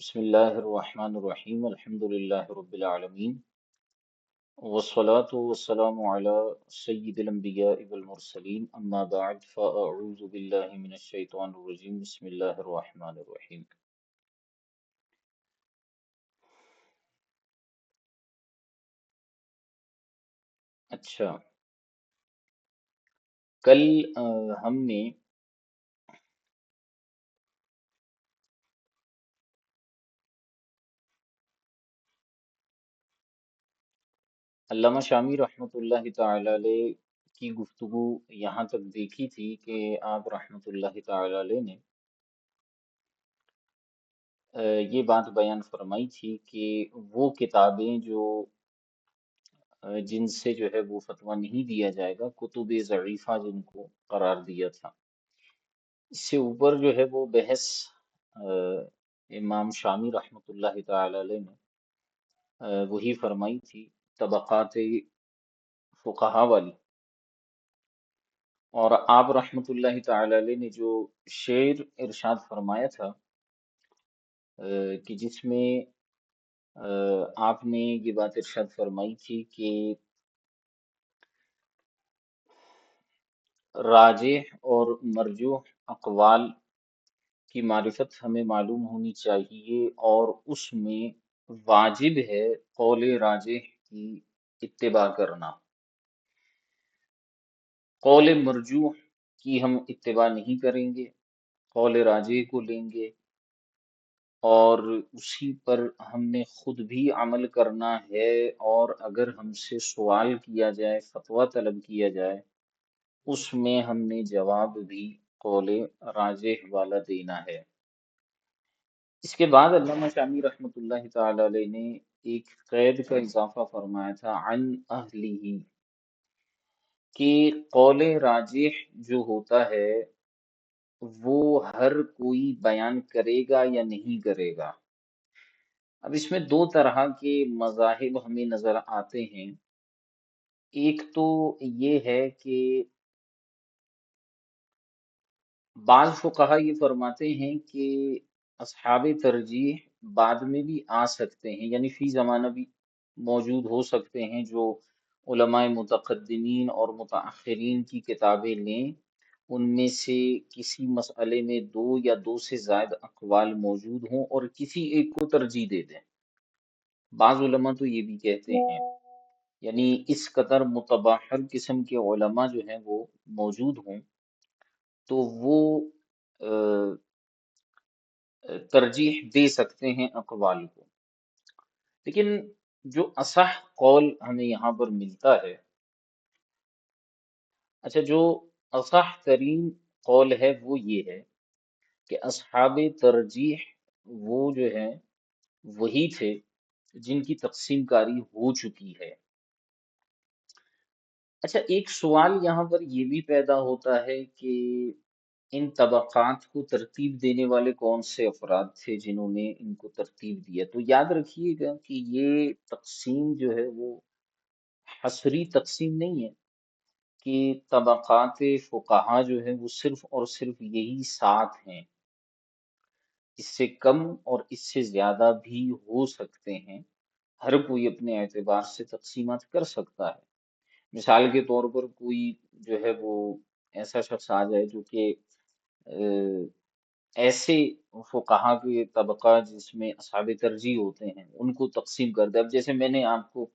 بسم الله الرحمن الرحيم الحمد لله رب العالمين والصلاة والسلام على سيد الأنبياء والمرسلين أما بعد فأعوذ بالله من الشيطان الرجيم بسم الله الرحمن الرحيم. اچھا، کل ہم نے علامہ شامی رحمۃ اللہ تعالی علیہ کی گفتگو یہاں تک دیکھی تھی کہ آپ رحمۃ اللہ تعالی علیہ نے یہ بات بیان فرمائی تھی کہ وہ کتابیں جو جن سے جو ہے وہ فتویٰ نہیں دیا جائے گا، کتب ضعیفہ جن کو قرار دیا تھا، اس سے اوپر جو ہے وہ بحث امام شامی رحمۃ اللہ تعالی علیہ نے وہی فرمائی تھی، طبقات فقہا والی. اور آپ رحمۃ اللہ تعالی علیہ نے جو شعر ارشاد فرمایا تھا کہ جس میں آپ نے یہ بات ارشاد فرمائی تھی کہ راجح اور مرجوح اقوال کی معرفت ہمیں معلوم ہونی چاہیے، اور اس میں واجب ہے قول راجح کی اتباع کرنا. قول مرجوح کی ہم اتباع نہیں کریں گے، قول راجح کو لیں گے اور اسی پر ہم نے خود بھی عمل کرنا ہے. اور اگر ہم سے سوال کیا جائے، فتویٰ طلب کیا جائے، اس میں ہم نے جواب بھی قول راجح والا دینا ہے. اس کے بعد علامہ شامی رحمۃ اللہ تعالی علیہ نے ایک قید کا اضافہ فرمایا تھا عن اہلہ، کہ قول راجح جو ہوتا ہے وہ ہر کوئی بیان کرے گا یا نہیں کرے گا. اب اس میں دو طرح کے مذاہب ہمیں نظر آتے ہیں. ایک تو یہ ہے کہ بعض فقہا یہ فرماتے ہیں کہ اصحاب ترجیح بعد میں بھی آ سکتے ہیں، یعنی فی زمانہ بھی موجود ہو سکتے ہیں، جو علماء متقدمین اور متاخرین کی کتابیں لیں، ان میں سے کسی مسئلے میں دو یا دو سے زائد اقوال موجود ہوں اور کسی ایک کو ترجیح دے دیں. بعض علماء تو یہ بھی کہتے ہیں، یعنی اس قدر متبحر قسم کے علماء جو ہیں وہ موجود ہوں تو وہ ترجیح دے سکتے ہیں اقوال کو. لیکن جو اصح قول ہمیں یہاں پر ملتا ہے، اچھا، جو اصح ترین قول ہے وہ یہ ہے کہ اصحاب ترجیح وہ جو ہیں وہی تھے جن کی تقسیم کاری ہو چکی ہے. اچھا، ایک سوال یہاں پر یہ بھی پیدا ہوتا ہے کہ ان طبقات کو ترتیب دینے والے کون سے افراد تھے جنہوں نے ان کو ترتیب دیا. تو یاد رکھیے گا کہ یہ تقسیم جو ہے وہ حصری تقسیم نہیں ہے کہ طبقات فقہا جو ہے وہ صرف اور صرف یہی سات ہیں. اس سے کم اور اس سے زیادہ بھی ہو سکتے ہیں. ہر کوئی اپنے اعتبار سے تقسیمات کر سکتا ہے. مثال کے طور پر کوئی جو ہے وہ ایسا شخص آ جائے جو کہ ایسے فقہا کے طبقہ جس میں اصحاب ترجیح ہوتے ہیں ان کو تقسیم کر دے. اب جیسے میں نے آپ کو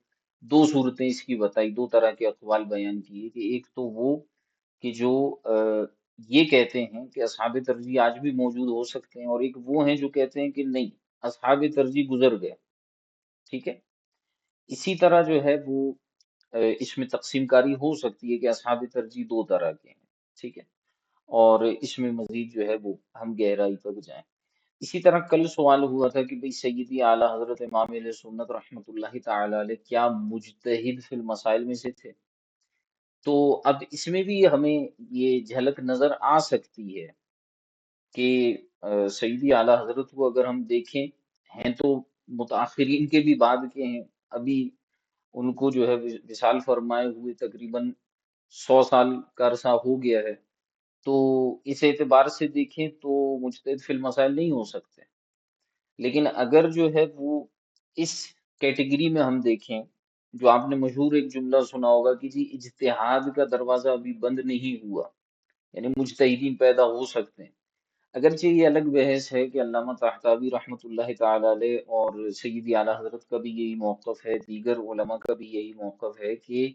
دو صورتیں اس کی بتائی، دو طرح کے اقوال بیان کیے، کہ ایک تو وہ کہ جو یہ کہتے ہیں کہ اصحاب ترجیح آج بھی موجود ہو سکتے ہیں، اور ایک وہ ہیں جو کہتے ہیں کہ نہیں، اصحاب ترجیح گزر گئے. ٹھیک ہے، اسی طرح جو ہے وہ اس میں تقسیم کاری ہو سکتی ہے کہ اصحاب ترجیح دو طرح کے ہیں. ٹھیک ہے، اور اس میں مزید جو ہے وہ ہم گہرائی تک جائیں. اسی طرح کل سوال ہوا تھا کہ بھئی سیدی اعلیٰ حضرت امام علیہ سنت رحمۃ اللہ تعالی علیہ کیا مجتہد فی المسائل میں سے تھے؟ تو اب اس میں بھی ہمیں یہ جھلک نظر آ سکتی ہے کہ سیدی اعلیٰ حضرت کو اگر ہم دیکھیں، ہیں تو متاخرین کے بھی بعد کے ہیں، ابھی ان کو جو ہے وصال فرمائے ہوئے تقریباً 100 سال کا عرصہ ہو گیا ہے. تو اس اعتبار سے دیکھیں تو مجتہد فی المسائل نہیں ہو سکتے. لیکن اگر جو ہے وہ اس کیٹیگری میں ہم دیکھیں، جو آپ نے مشہور ایک جملہ سنا ہوگا کہ جی اجتہاد کا دروازہ ابھی بند نہیں ہوا، یعنی مجتہدین پیدا ہو سکتے ہیں۔ اگرچہ یہ الگ بحث ہے کہ علامہ طحطاوی رحمۃ اللہ تعالی علیہ اور سیدی اعلیٰ حضرت کا بھی یہی موقف ہے، دیگر علماء کا بھی یہی موقف ہے کہ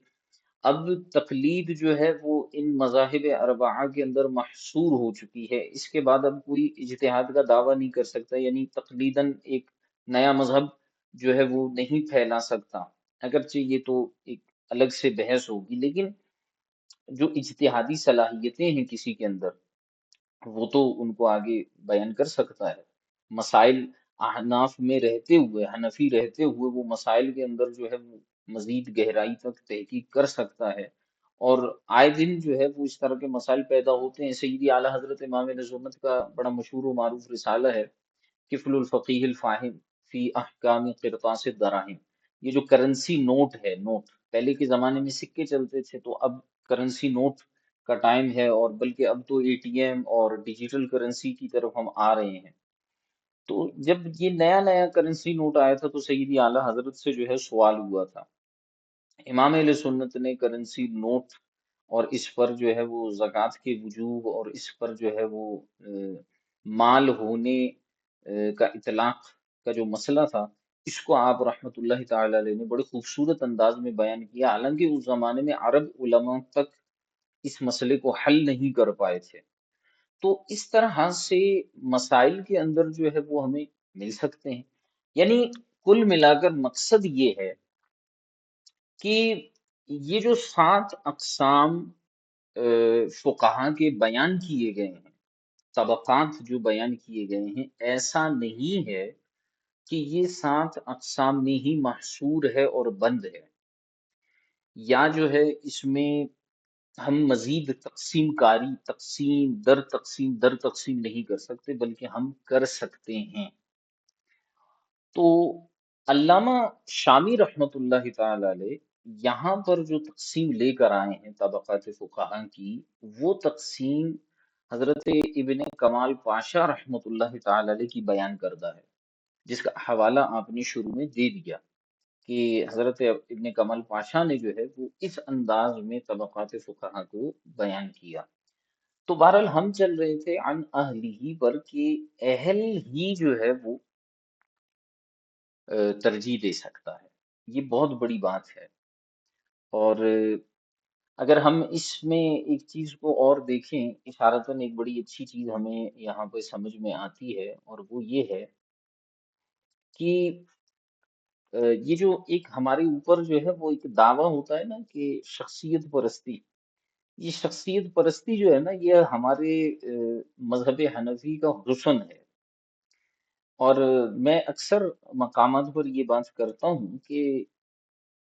اب تقلید جو ہے وہ ان مذاہب اربعہ کے اندر محصور ہو چکی ہے، اس کے بعد اب کوئی اجتہاد کا دعویٰ نہیں کر سکتا، یعنی تقلیداً ایک نیا مذہب جو ہے وہ نہیں پھیلا سکتا۔ اگرچہ یہ تو ایک الگ سے بحث ہوگی، لیکن جو اجتہادی صلاحیتیں ہیں کسی کے اندر، وہ تو ان کو آگے بیان کر سکتا ہے۔ مسائل احناف میں رہتے ہوئے، حنفی رہتے ہوئے، وہ مسائل کے اندر جو ہے وہ مزید گہرائی تک تحقیق کر سکتا ہے، اور آئے دن جو ہے وہ اس طرح کے مسائل پیدا ہوتے ہیں۔ سیدی اعلیٰ حضرت امام اہل سنت کا بڑا مشہور و معروف رسالہ ہے، کفل الفقیہ الفاہم فی احکام قرطاس الدراہم۔ یہ جو کرنسی نوٹ ہے، نوٹ پہلے کے زمانے میں سکے چلتے تھے، تو اب کرنسی نوٹ کا ٹائم ہے، اور بلکہ اب تو اے ٹی ایم اور ڈیجیٹل کرنسی کی طرف ہم آ رہے ہیں۔ تو جب یہ نیا نیا کرنسی نوٹ آیا تھا تو سیدی اعلیٰ حضرت سے جو ہے سوال ہوا تھا، امام علیہ سنت نے کرنسی نوٹ اور اس پر جو ہے وہ زکوٰۃ کے وجوب اور اس پر جو ہے وہ مال ہونے کا اطلاق کا جو مسئلہ تھا، اس کو آپ رحمت اللہ تعالی علیہ نے بڑے خوبصورت انداز میں بیان کیا، حالانکہ اس زمانے میں عرب علماء تک اس مسئلے کو حل نہیں کر پائے تھے۔ تو اس طرح سے مسائل کے اندر جو ہے وہ ہمیں مل سکتے ہیں، یعنی کل ملا کر مقصد یہ ہے کہ یہ جو 7 اقسام فقہا کے بیان کیے گئے ہیں، طبقات جو بیان کیے گئے ہیں، ایسا نہیں ہے کہ یہ 7 اقسام میں ہی محصور ہے اور بند ہے، یا جو ہے اس میں ہم مزید تقسیم کاری، تقسیم در تقسیم نہیں کر سکتے، بلکہ ہم کر سکتے ہیں۔ تو علامہ شامی رحمت اللہ تعالی علیہ یہاں پر جو تقسیم لے کر آئے ہیں طبقات فقہا کی، وہ تقسیم حضرت ابن کمال پاشا رحمت اللہ تعالی علیہ کی بیان کردہ ہے، جس کا حوالہ آپ نے شروع میں دے دیا کہ حضرت ابن کمال پاشا نے جو ہے وہ اس انداز میں طبقات فقہا کو بیان کیا۔ تو بہرحال ہم چل رہے تھے عن اہلی پر، کہ اہل ہی جو ہے وہ ترجیح دے سکتا ہے، یہ بہت بڑی بات ہے۔ اور اگر ہم اس میں ایک چیز کو اور دیکھیں، اشارتاً ایک بڑی اچھی چیز ہمیں یہاں پہ سمجھ میں آتی ہے، اور وہ یہ ہے کہ یہ جو ایک ہمارے اوپر جو ہے وہ ایک دعویٰ ہوتا ہے نا کہ شخصیت پرستی، یہ شخصیت پرستی جو ہے نا، یہ ہمارے مذہب حنفی کا حسن ہے۔ اور میں اکثر مقامات پر یہ بات کرتا ہوں کہ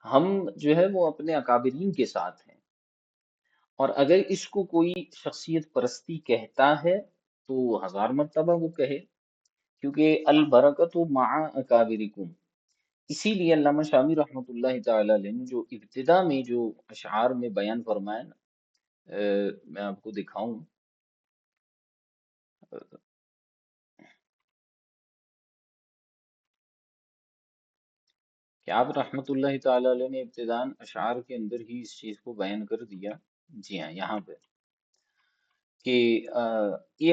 ہم جو ہے وہ اپنے اکابرین کے ساتھ ہیں، اور اگر اس کو کوئی شخصیت پرستی کہتا ہے تو 1000 مرتبہ وہ کہے، کیونکہ البرکۃ مع اکابرکم۔ اسی لیے علامہ شامی رحمۃ اللہ تعالی علیہ نے جو ابتدا میں جو اشعار میں بیان فرمایا نا، میں آپ کو دکھاؤں کہ آپ رحمۃ اللہ تعالی علیہ نے ابتداً اشعار کے اندر ہی اس چیز کو بیان کر دیا۔ جی ہاں، یہاں پہ کہ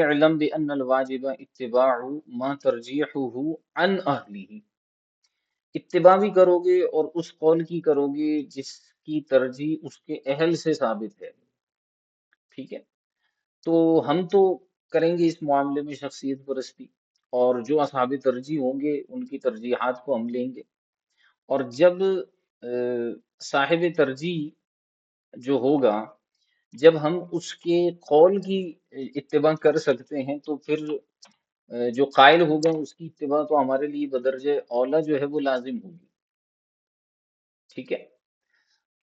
اعلم بان الواجب اتباع ما ترجیحه عن اہلہ، اتباع بھی کرو گے اور اس قول کی کرو گے جس کی ترجیح اس کے اہل سے ثابت ہے، ٹھیک ہے؟ تو ہم تو کریں گے اس معاملے میں شخصیت پرستی، اور جو اصحاب ترجیح ہوں گے ان کی ترجیحات کو ہم لیں گے، اور جب صاحب ترجیح جو ہوگا، جب ہم اس کے قول کی اتباع کر سکتے ہیں، تو پھر جو قائل ہوگا اس کی اتباع تو ہمارے لیے بدرجہ اولا جو ہے وہ لازم ہوگی، ٹھیک ہے؟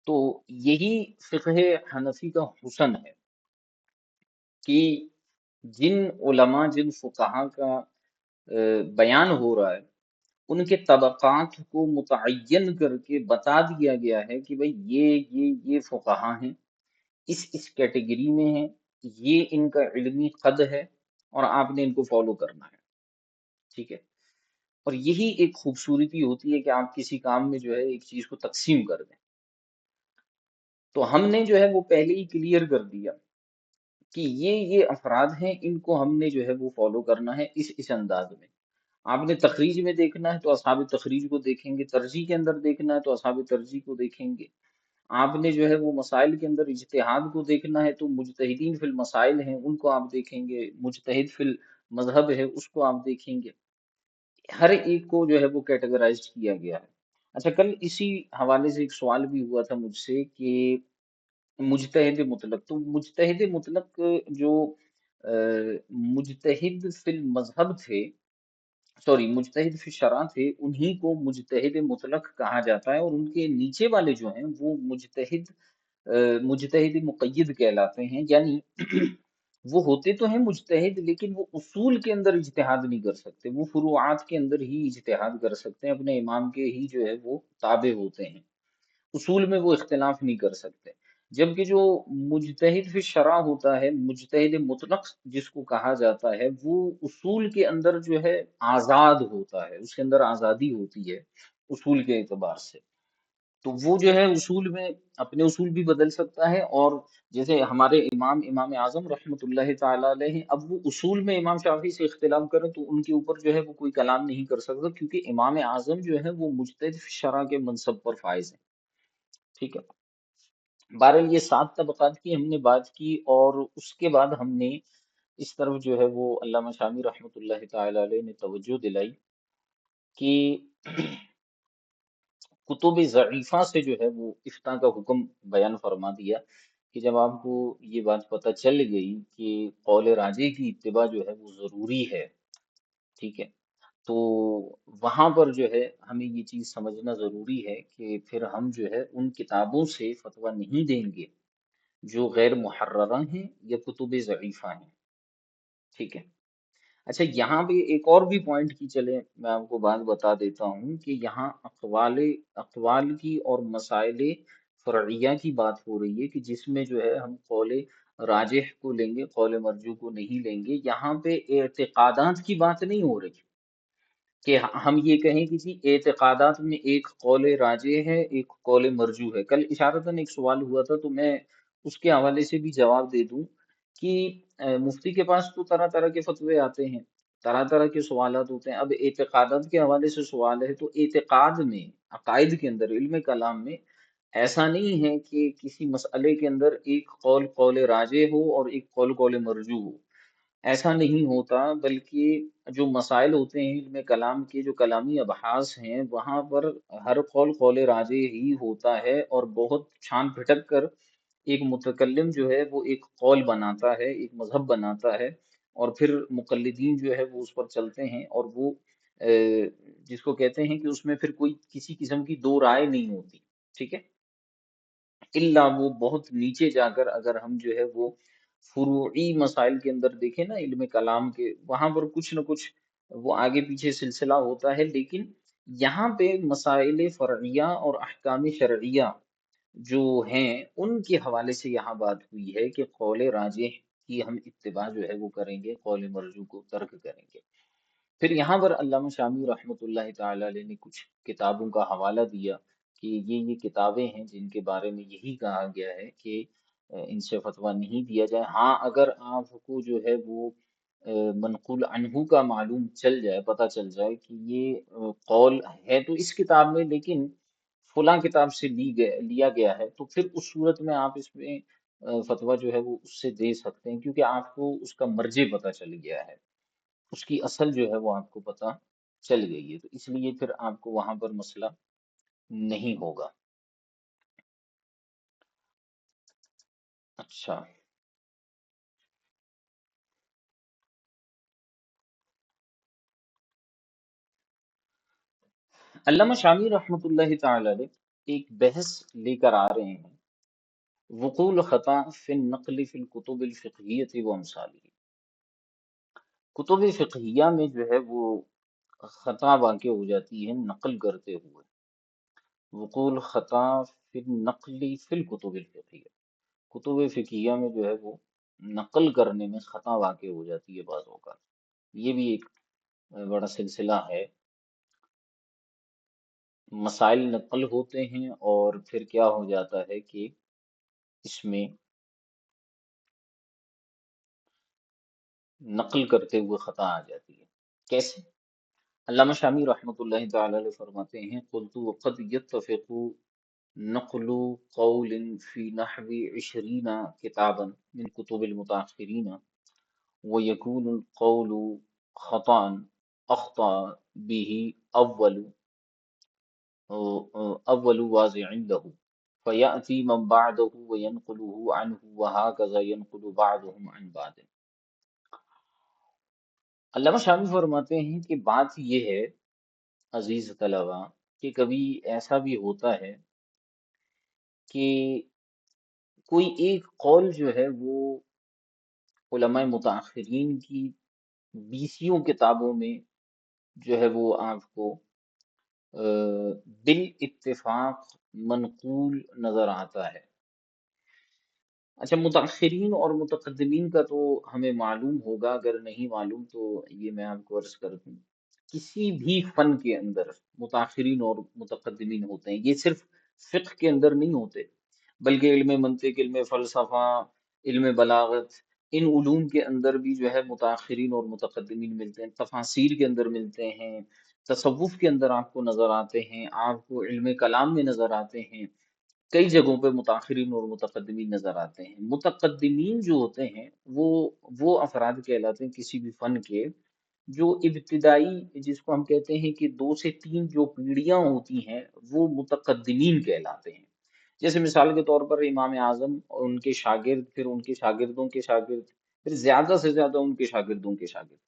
تو یہی فقہ حنفی کا حسن ہے کہ جن علماء، جن فقہا کا بیان ہو رہا ہے، ان کے طبقات کو متعین کر کے بتا دیا گیا ہے کہ بھئی یہ فقہا ہیں، اس کیٹیگری میں ہیں، یہ ان کا علمی قد ہے، اور آپ نے ان کو فالو کرنا ہے، ٹھیک ہے؟ اور یہی ایک خوبصورتی ہوتی ہے کہ آپ کسی کام میں جو ہے ایک چیز کو تقسیم کر دیں. تو ہم نے جو ہے وہ پہلے ہی کلیئر کر دیا کہ یہ افراد ہیں، ان کو ہم نے جو ہے وہ فالو کرنا ہے اس انداز میں. آپ نے تخریج میں دیکھنا ہے تو اصحاب تخریج کو دیکھیں گے، ترجیح کے اندر دیکھنا ہے تو اصحاب ترجیح کو دیکھیں گے. آپ نے جو ہے وہ مسائل کے اندر اجتہاد کو دیکھنا ہے تو مجتہدین فی المسائل ہیں، ان کو آپ دیکھیں گے. مجتہد فی المذہب ہے، اس کو آپ دیکھیں گے. ہر ایک کو جو ہے وہ کیٹیگرائز کیا گیا ہے. اچھا، کل اسی حوالے سے ایک سوال بھی ہوا تھا مجھ سے کہ مجتہد مطلق، تو مجتہد مطلق جو مجتہد فی المذہب تھے، سوری مجتہد فی الشرع تھے، انہی کو مجتہد مطلق کہا جاتا ہے. اور ان کے نیچے والے جو ہیں وہ مجتہد مقید کہلاتے ہیں. یعنی وہ ہوتے تو ہیں مجتہد، لیکن وہ اصول کے اندر اجتہاد نہیں کر سکتے، وہ فروعات کے اندر ہی اجتہاد کر سکتے ہیں، اپنے امام کے ہی جو ہے وہ تابع ہوتے ہیں، اصول میں وہ اختلاف نہیں کر سکتے. جبکہ جو مجتہد فی الشرع ہوتا ہے، مجتہد مطلق جس کو کہا جاتا ہے، وہ اصول کے اندر جو ہے آزاد ہوتا ہے، اس کے اندر آزادی ہوتی ہے اصول کے اعتبار سے. تو وہ جو ہے اصول میں اپنے اصول بھی بدل سکتا ہے. اور جیسے ہمارے امام اعظم رحمۃ اللہ تعالی علیہ ہیں، اب وہ اصول میں امام شافعی سے اختلاف کریں تو ان کے اوپر جو ہے وہ کوئی کلام نہیں کر سکتا، کیونکہ امام اعظم جو ہے وہ مجتہد فی الشرع کے منصب پر فائز ہیں. ٹھیک ہے. بہرحال یہ 7 طبقات کی ہم نے بات کی، اور اس کے بعد ہم نے اس طرف جو ہے وہ علامہ شامی رحمۃ اللہ تعالی علیہ نے توجہ دلائی کہ کتب ضعیفہ سے جو ہے وہ افتاء کا حکم بیان فرما دیا کہ جب آپ کو یہ بات پتہ چل گئی کہ قول راجح کی اتباع جو ہے وہ ضروری ہے، ٹھیک ہے، تو وہاں پر جو ہے ہمیں یہ چیز سمجھنا ضروری ہے کہ پھر ہم جو ہے ان کتابوں سے فتویٰ نہیں دیں گے جو غیر محررہ ہیں یا کتب ضعیفہ ہیں. ٹھیک ہے. اچھا، یہاں بھی ایک اور بھی پوائنٹ کی چلے میں آپ کو بات بتا دیتا ہوں کہ یہاں اقوال کی اور مسائل فرعیہ کی بات ہو رہی ہے کہ جس میں جو ہے ہم قول راجح کو لیں گے، قول مرجو کو نہیں لیں گے. یہاں پہ اعتقادات کی بات نہیں ہو رہی کہ ہم یہ کہیں کہ جی اعتقادات میں ایک قول راجح ہے، ایک قول مرجو ہے. کل اشارتاً ایک سوال ہوا تھا تو میں اس کے حوالے سے بھی جواب دے دوں کہ مفتی کے پاس تو طرح طرح کے فتوے آتے ہیں، طرح طرح کے سوالات ہوتے ہیں. اب اعتقادات کے حوالے سے سوال ہے تو اعتقاد میں، عقائد کے اندر، علم کلام میں ایسا نہیں ہے کہ کسی مسئلے کے اندر ایک قول قول راجح ہو اور ایک قول قول مرجو ہو. ایسا نہیں ہوتا، بلکہ جو مسائل ہوتے ہیں علم کلام کے، جو کلامی ابحاث ہیں، وہاں پر ہر قول قول راجح ہی ہوتا ہے. اور بہت چھان پھٹک کر ایک متکلم جو ہے وہ ایک قول بناتا ہے، ایک مذہب بناتا ہے، اور پھر مقلدین جو ہے وہ اس پر چلتے ہیں. اور وہ جس کو کہتے ہیں کہ اس میں پھر کوئی کسی قسم کی دو رائے نہیں ہوتی. ٹھیک ہے. الا وہ بہت نیچے جا کر اگر ہم جو ہے وہ فروعی مسائل کے اندر دیکھیں نا علم کلام کے، وہاں پر کچھ نہ کچھ وہ آگے پیچھے سلسلہ ہوتا ہے. لیکن یہاں پہ مسائل فرعیہ اور احکام شرعیہ جو ہیں ان کے حوالے سے یہاں بات ہوئی ہے کہ قول راجح کی ہم اتباع جو ہے وہ کریں گے، قول مرجو کو ترک کریں گے. پھر یہاں پر علامہ شامی رحمۃ اللہ تعالی علیہ نے کچھ کتابوں کا حوالہ دیا کہ یہ کتابیں ہیں جن کے بارے میں یہی کہا گیا ہے کہ ان سے فتویٰ نہیں دیا جائے. ہاں، اگر آپ کو جو ہے وہ منقول عنہ کا معلوم چل جائے، پتہ چل جائے کہ یہ قول ہے تو اس کتاب میں، لیکن فلاں کتاب سے لیا گیا ہے، تو پھر اس صورت میں آپ اس میں فتویٰ جو ہے وہ اس سے دے سکتے ہیں، کیونکہ آپ کو اس کا مرجع پتہ چل گیا ہے، اس کی اصل جو ہے وہ آپ کو پتہ چل گئی ہے. تو اس لیے پھر آپ کو وہاں پر مسئلہ نہیں ہوگا. اچھا، علامہ شامی رحمۃ اللہ تعالی علیہ ایک بحث لے کر آ رہے ہیں، وقوع الخطا فی النقل فی الکتب الفقہیۃ و امثالہ. کتب فقہیہ میں جو ہے وہ خطا واقع ہو جاتی ہے نقل کرتے ہوئے. وقوع الخطا فی النقل فی الکتب الفقہیہ، کتب فقہیہ میں جو ہے وہ نقل کرنے میں خطا واقع ہو جاتی ہے بعض اوقات. یہ بھی ایک بڑا سلسلہ ہے مسائل نقل ہوتے ہیں اور پھر کیا ہو جاتا ہے کہ اس میں نقل کرتے ہوئے خطا آ جاتی ہے۔ کیسے؟ علامہ شامی رحمۃ اللہ تعالی علیہ فرماتے ہیں قلت وقد يتفق نقل قول في نحو 20 كتابا من كتب المتأخرين ويكون القول خطأ أخطأ به أول واضع له فيأتي من بعده وينقله عنه وهكذا ينقل بعضهم عن بعض۔ علامہ شامی فرماتے ہیں کہ بات یہ ہے عزیز طلبہ کہ کبھی ایسا بھی ہوتا ہے کہ کوئی ایک قول جو ہے وہ علماء متاخرین کی بیسیوں کتابوں میں جو ہے وہ آپ کو بالاتفاق منقول نظر آتا ہے۔ اچھا، متاخرین اور متقدمین کا تو ہمیں معلوم ہوگا، اگر نہیں معلوم تو یہ میں آپ کو عرض کر دوں، کسی بھی فن کے اندر متاخرین اور متقدمین ہوتے ہیں، یہ صرف فقہ کے اندر نہیں ہوتے بلکہ علم منطق، علم فلسفہ، علم بلاغت، ان علوم کے اندر بھی جو ہے متاخرین اور متقدمین ملتے ہیں، تفاسیر کے اندر ملتے ہیں، تصوف کے اندر آپ کو نظر آتے ہیں، آپ کو علم کلام میں نظر آتے ہیں، کئی جگہوں پہ متاخرین اور متقدمین نظر آتے ہیں۔ متقدمین جو ہوتے ہیں وہ افراد کہلاتے ہیں کسی بھی فن کے، جو ابتدائی، جس کو ہم کہتے ہیں کہ 2 سے 3 جو پیڑھیاں ہوتی ہیں وہ متقدمین کہلاتے ہیں۔ جیسے مثال کے طور پر امام اعظم اور ان کے شاگرد، پھر ان کے شاگردوں کے شاگرد، پھر زیادہ سے زیادہ ان کے شاگردوں کے شاگرد،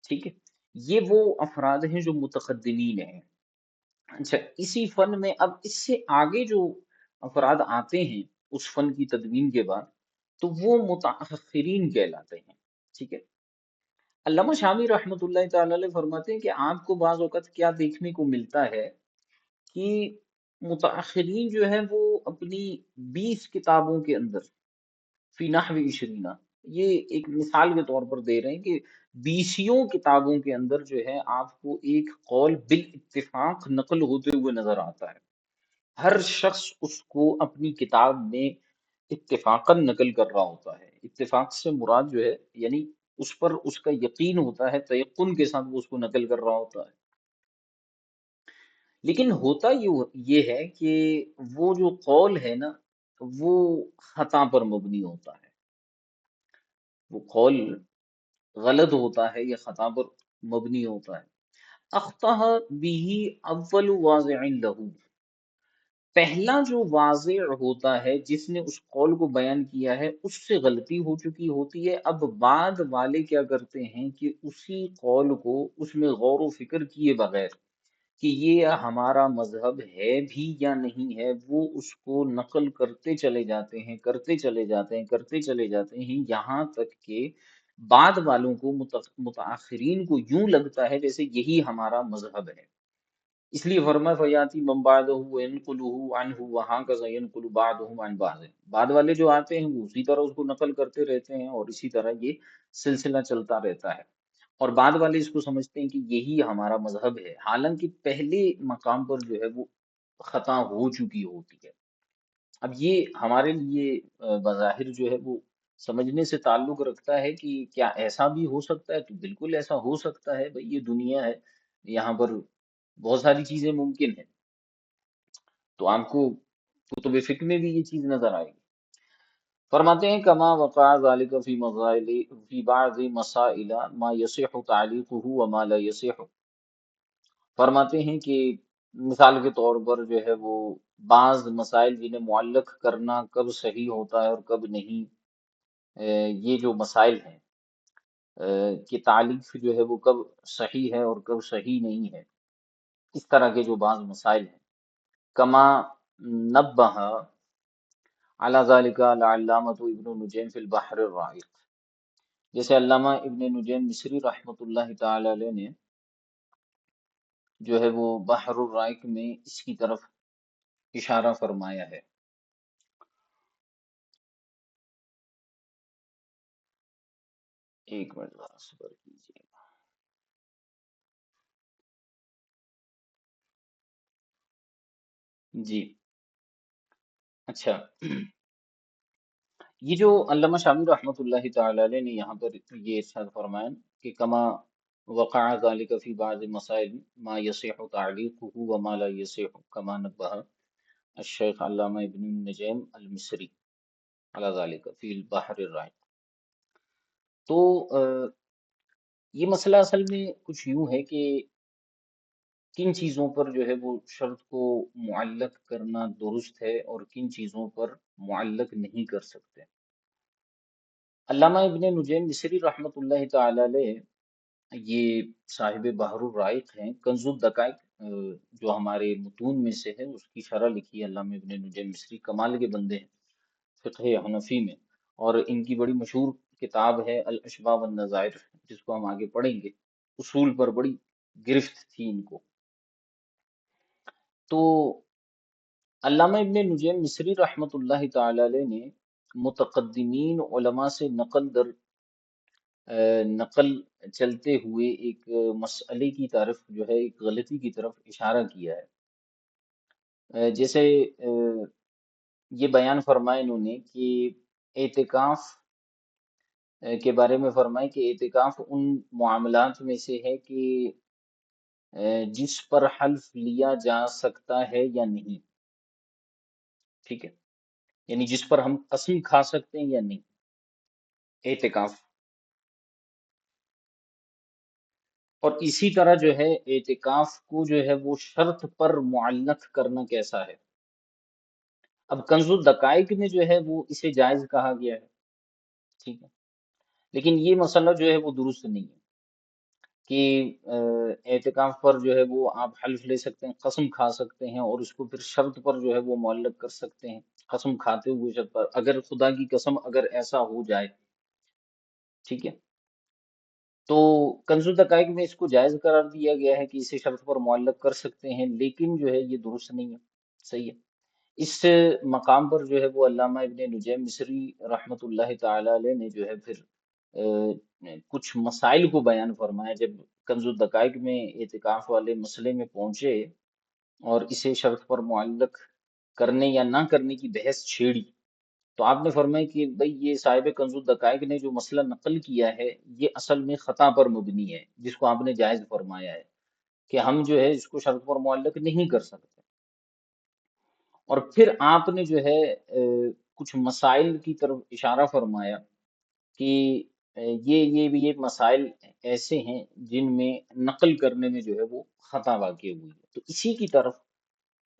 ٹھیک ہے، یہ وہ افراد ہیں جو متقدمین ہیں۔ اچھا، اسی فن میں اب اس سے آگے جو افراد آتے ہیں اس فن کی تدوین کے بعد، تو وہ متاخرین کہلاتے ہیں، ٹھیک ہے۔ علامہ شامی رحمۃ اللہ تعالی علیہ فرماتے ہیں کہ آپ کو بعض اوقات کیا دیکھنے کو ملتا ہے کہ متاخرین جو ہیں وہ اپنی 20 کتابوں کے اندر فی نحو 20، یہ ایک مثال کے طور پر دے رہے ہیں کہ 20 کتابوں کے اندر جو ہے آپ کو ایک قول بالاتفاق نقل ہوتے ہوئے نظر آتا ہے، ہر شخص اس کو اپنی کتاب میں اتفاقاً نقل کر رہا ہوتا ہے۔ اتفاق سے مراد جو ہے یعنی اس پر اس کا یقین ہوتا ہے، تیقن کے ساتھ وہ اس کو نقل کر رہا ہوتا ہے۔ لیکن ہوتا یہ ہے کہ وہ جو قول ہے نا، وہ خطا پر مبنی ہوتا ہے، وہ قول غلط ہوتا ہے یا خطا پر مبنی ہوتا ہے۔ اخطا بھی اول واضع لہو، پہلا جو واضع ہوتا ہے جس نے اس قول کو بیان کیا ہے اس سے غلطی ہو چکی ہوتی ہے، اب بعد والے کیا کرتے ہیں کہ اسی قول کو اس میں غور و فکر کیے بغیر کہ یہ ہمارا مذہب ہے بھی یا نہیں ہے، وہ اس کو نقل کرتے چلے جاتے ہیں، کرتے چلے جاتے ہیں، کرتے چلے جاتے ہیں، یہاں تک کہ بعد والوں کو، متاخرین کو یوں لگتا ہے جیسے یہی ہمارا مذہب ہے۔ اس لیے فرمایا فیاتی من بعدہ وینقلہ عنہ وہکذا ینقل بعضهم عن بعض، بعد والے جو آتے ہیں وہ اسی طرح اس کو نقل کرتے رہتے ہیں اور اسی طرح یہ سلسلہ چلتا رہتا ہے، اور بعد والے اس کو سمجھتے ہیں کہ یہی ہمارا مذہب ہے، حالانکہ پہلے مقام پر جو ہے وہ خطا ہو چکی ہوتی ہے۔ اب یہ ہمارے لیے بظاہر جو ہے وہ سمجھنے سے تعلق رکھتا ہے کہ کیا ایسا بھی ہو سکتا ہے، تو بالکل ایسا ہو سکتا ہے، بھئی یہ دنیا ہے، یہاں پر بہت ساری چیزیں ممکن ہیں، تو آپ کو کتب فقہ میں بھی یہ چیز نظر آئے گی۔ فرماتے ہیں کما وقع ذلك فی مسائل، فی بعض مسائل ما یصح تعلیقہ وما لا یصح، فرماتے ہیں کہ مثال کے طور پر جو ہے وہ بعض مسائل جنہیں معلق کرنا کب صحیح ہوتا ہے اور کب نہیں، یہ جو مسائل ہیں کہ تعلیق جو ہے وہ کب صحیح ہے اور کب صحیح نہیں ہے، اس طرح کے جو بعض مسائل ہیں، کما نبہ علی ذالک العلامۃ ابن نجیم فی البحر الرائق، جیسے علامہ ابن نجیم مصری رحمۃ اللہ تعالی علیہ نے جو ہے وہ بحر الرائق میں اس کی طرف اشارہ فرمایا ہے۔ ایک منٹ ذرا صبر کیجیے۔ جی اچھا، یہ جو علامہ شامی رحمۃ اللہ تعالی علیہ نے یہاں پر یہ ارشاد فرمایا کہ کما وقع ذلك فی بعض مسائل ما یصح تعلیقه وما لا یصح کما نبہ الشیخ علامہ ابن النجیم المصری علی ذلك فی البحر الرائق. تو یہ مسئلہ اصل میں کچھ یوں ہے کہ کن چیزوں پر جو ہے وہ شرط کو معلق کرنا درست ہے اور کن چیزوں پر معلق نہیں کر سکتے. علامہ ابن نجیم مصری رحمۃ اللہ تعالی علیہ یہ صاحب بحر الرائق ہیں. کنز الدقائق جو ہمارے متون میں سے ہے اس کی شرح لکھی ہے علامہ ابن نجیم مصری. کمال کے بندے ہیں فقہ حنفی میں، اور ان کی بڑی مشہور کتاب ہے الاشباح والنظائر، جس کو ہم آگے پڑھیں گے. اصول پر بڑی گرفت تھی ان کو. تو علامہ ابن نجیم مصری رحمۃ اللہ تعالی علیہ نے متقدمین علماء سے نقل چلتے ہوئے ایک مسئلے کی طرف جو ہے ایک غلطی کی طرف اشارہ کیا ہے. جیسے یہ بیان فرمایا انہوں نے کہ اعتکاف کے بارے میں فرمائے کہ اعتکاف ان معاملات میں سے ہے کہ جس پر حلف لیا جا سکتا ہے یا نہیں. ٹھیک ہے، یعنی جس پر ہم قسم کھا سکتے ہیں یا نہیں. اعتکاف، اور اسی طرح جو ہے اعتکاف کو جو ہے وہ شرط پر معلق کرنا کیسا ہے. اب کنز الدقائق میں جو ہے وہ اسے جائز کہا گیا ہے. ٹھیک ہے، لیکن یہ مسئلہ جو ہے وہ درست نہیں ہے کہ اعتکاف پر جو ہے وہ آپ حلف لے سکتے ہیں، قسم کھا سکتے ہیں، اور اس کو پھر شرط پر جو ہے وہ معلق کر سکتے ہیں. قسم کھاتے ہوئے شرط پر، اگر خدا کی قسم اگر ایسا ہو جائے. ٹھیک ہے، تو کنز الدقائق میں اس کو جائز قرار دیا گیا ہے کہ اسے شرط پر معلق کر سکتے ہیں، لیکن جو ہے یہ درست نہیں ہے. صحیح ہے. اس مقام پر جو ہے وہ علامہ ابن نجیم مصری رحمۃ اللہ تعالی علیہ نے جو ہے پھر کچھ مسائل کو بیان فرمایا. جب کنز الدقائق میں اعتکاف والے مسئلے میں پہنچے اور اسے شرط پر معلق کرنے یا نہ کرنے کی بحث چھیڑی، تو آپ نے فرمایا کہ بھئی یہ صاحب کنز الدقائق نے جو مسئلہ نقل کیا ہے یہ اصل میں خطا پر مبنی ہے، جس کو آپ نے جائز فرمایا ہے کہ ہم جو ہے اس کو شرط پر معلق نہیں کر سکتے. اور پھر آپ نے جو ہے کچھ مسائل کی طرف اشارہ فرمایا کہ یہ مسائل ایسے ہیں جن میں نقل کرنے میں جو ہے وہ خطا واقع ہوئی ہے. تو اسی کی طرف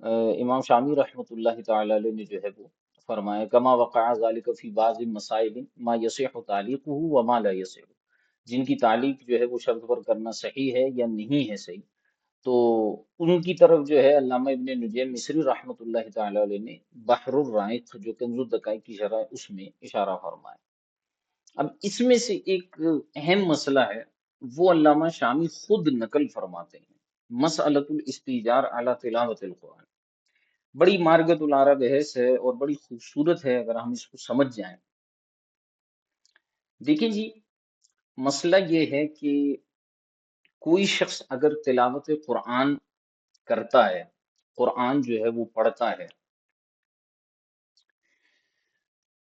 امام شامی رحمۃ اللہ تعالی علیہ نے جو ہے وہ فرمایا کما وقع ذلك فی بعض مسائل ما یصح تعلیقہ وما لا یصح، جن کی تعلیق جو ہے وہ شرط پر کرنا صحیح ہے یا نہیں ہے صحیح. تو ان کی طرف جو ہے علامہ ابن نجیم مصری رحمۃ اللہ تعالی علیہ نے بحر الرائق جو کنز الدقائق کی شرح ہے اس میں اشارہ فرمایا. اب اس میں سے ایک اہم مسئلہ ہے وہ علامہ شامی خود نقل فرماتے ہیں، مسئلۃ الاستیجار علی تلاوت القرآن. بڑی مارگت العرا بحث ہے اور بڑی خوبصورت ہے اگر ہم اس کو سمجھ جائیں. دیکھیں جی، مسئلہ یہ ہے کہ کوئی شخص اگر تلاوت قرآن کرتا ہے، قرآن جو ہے وہ پڑھتا ہے.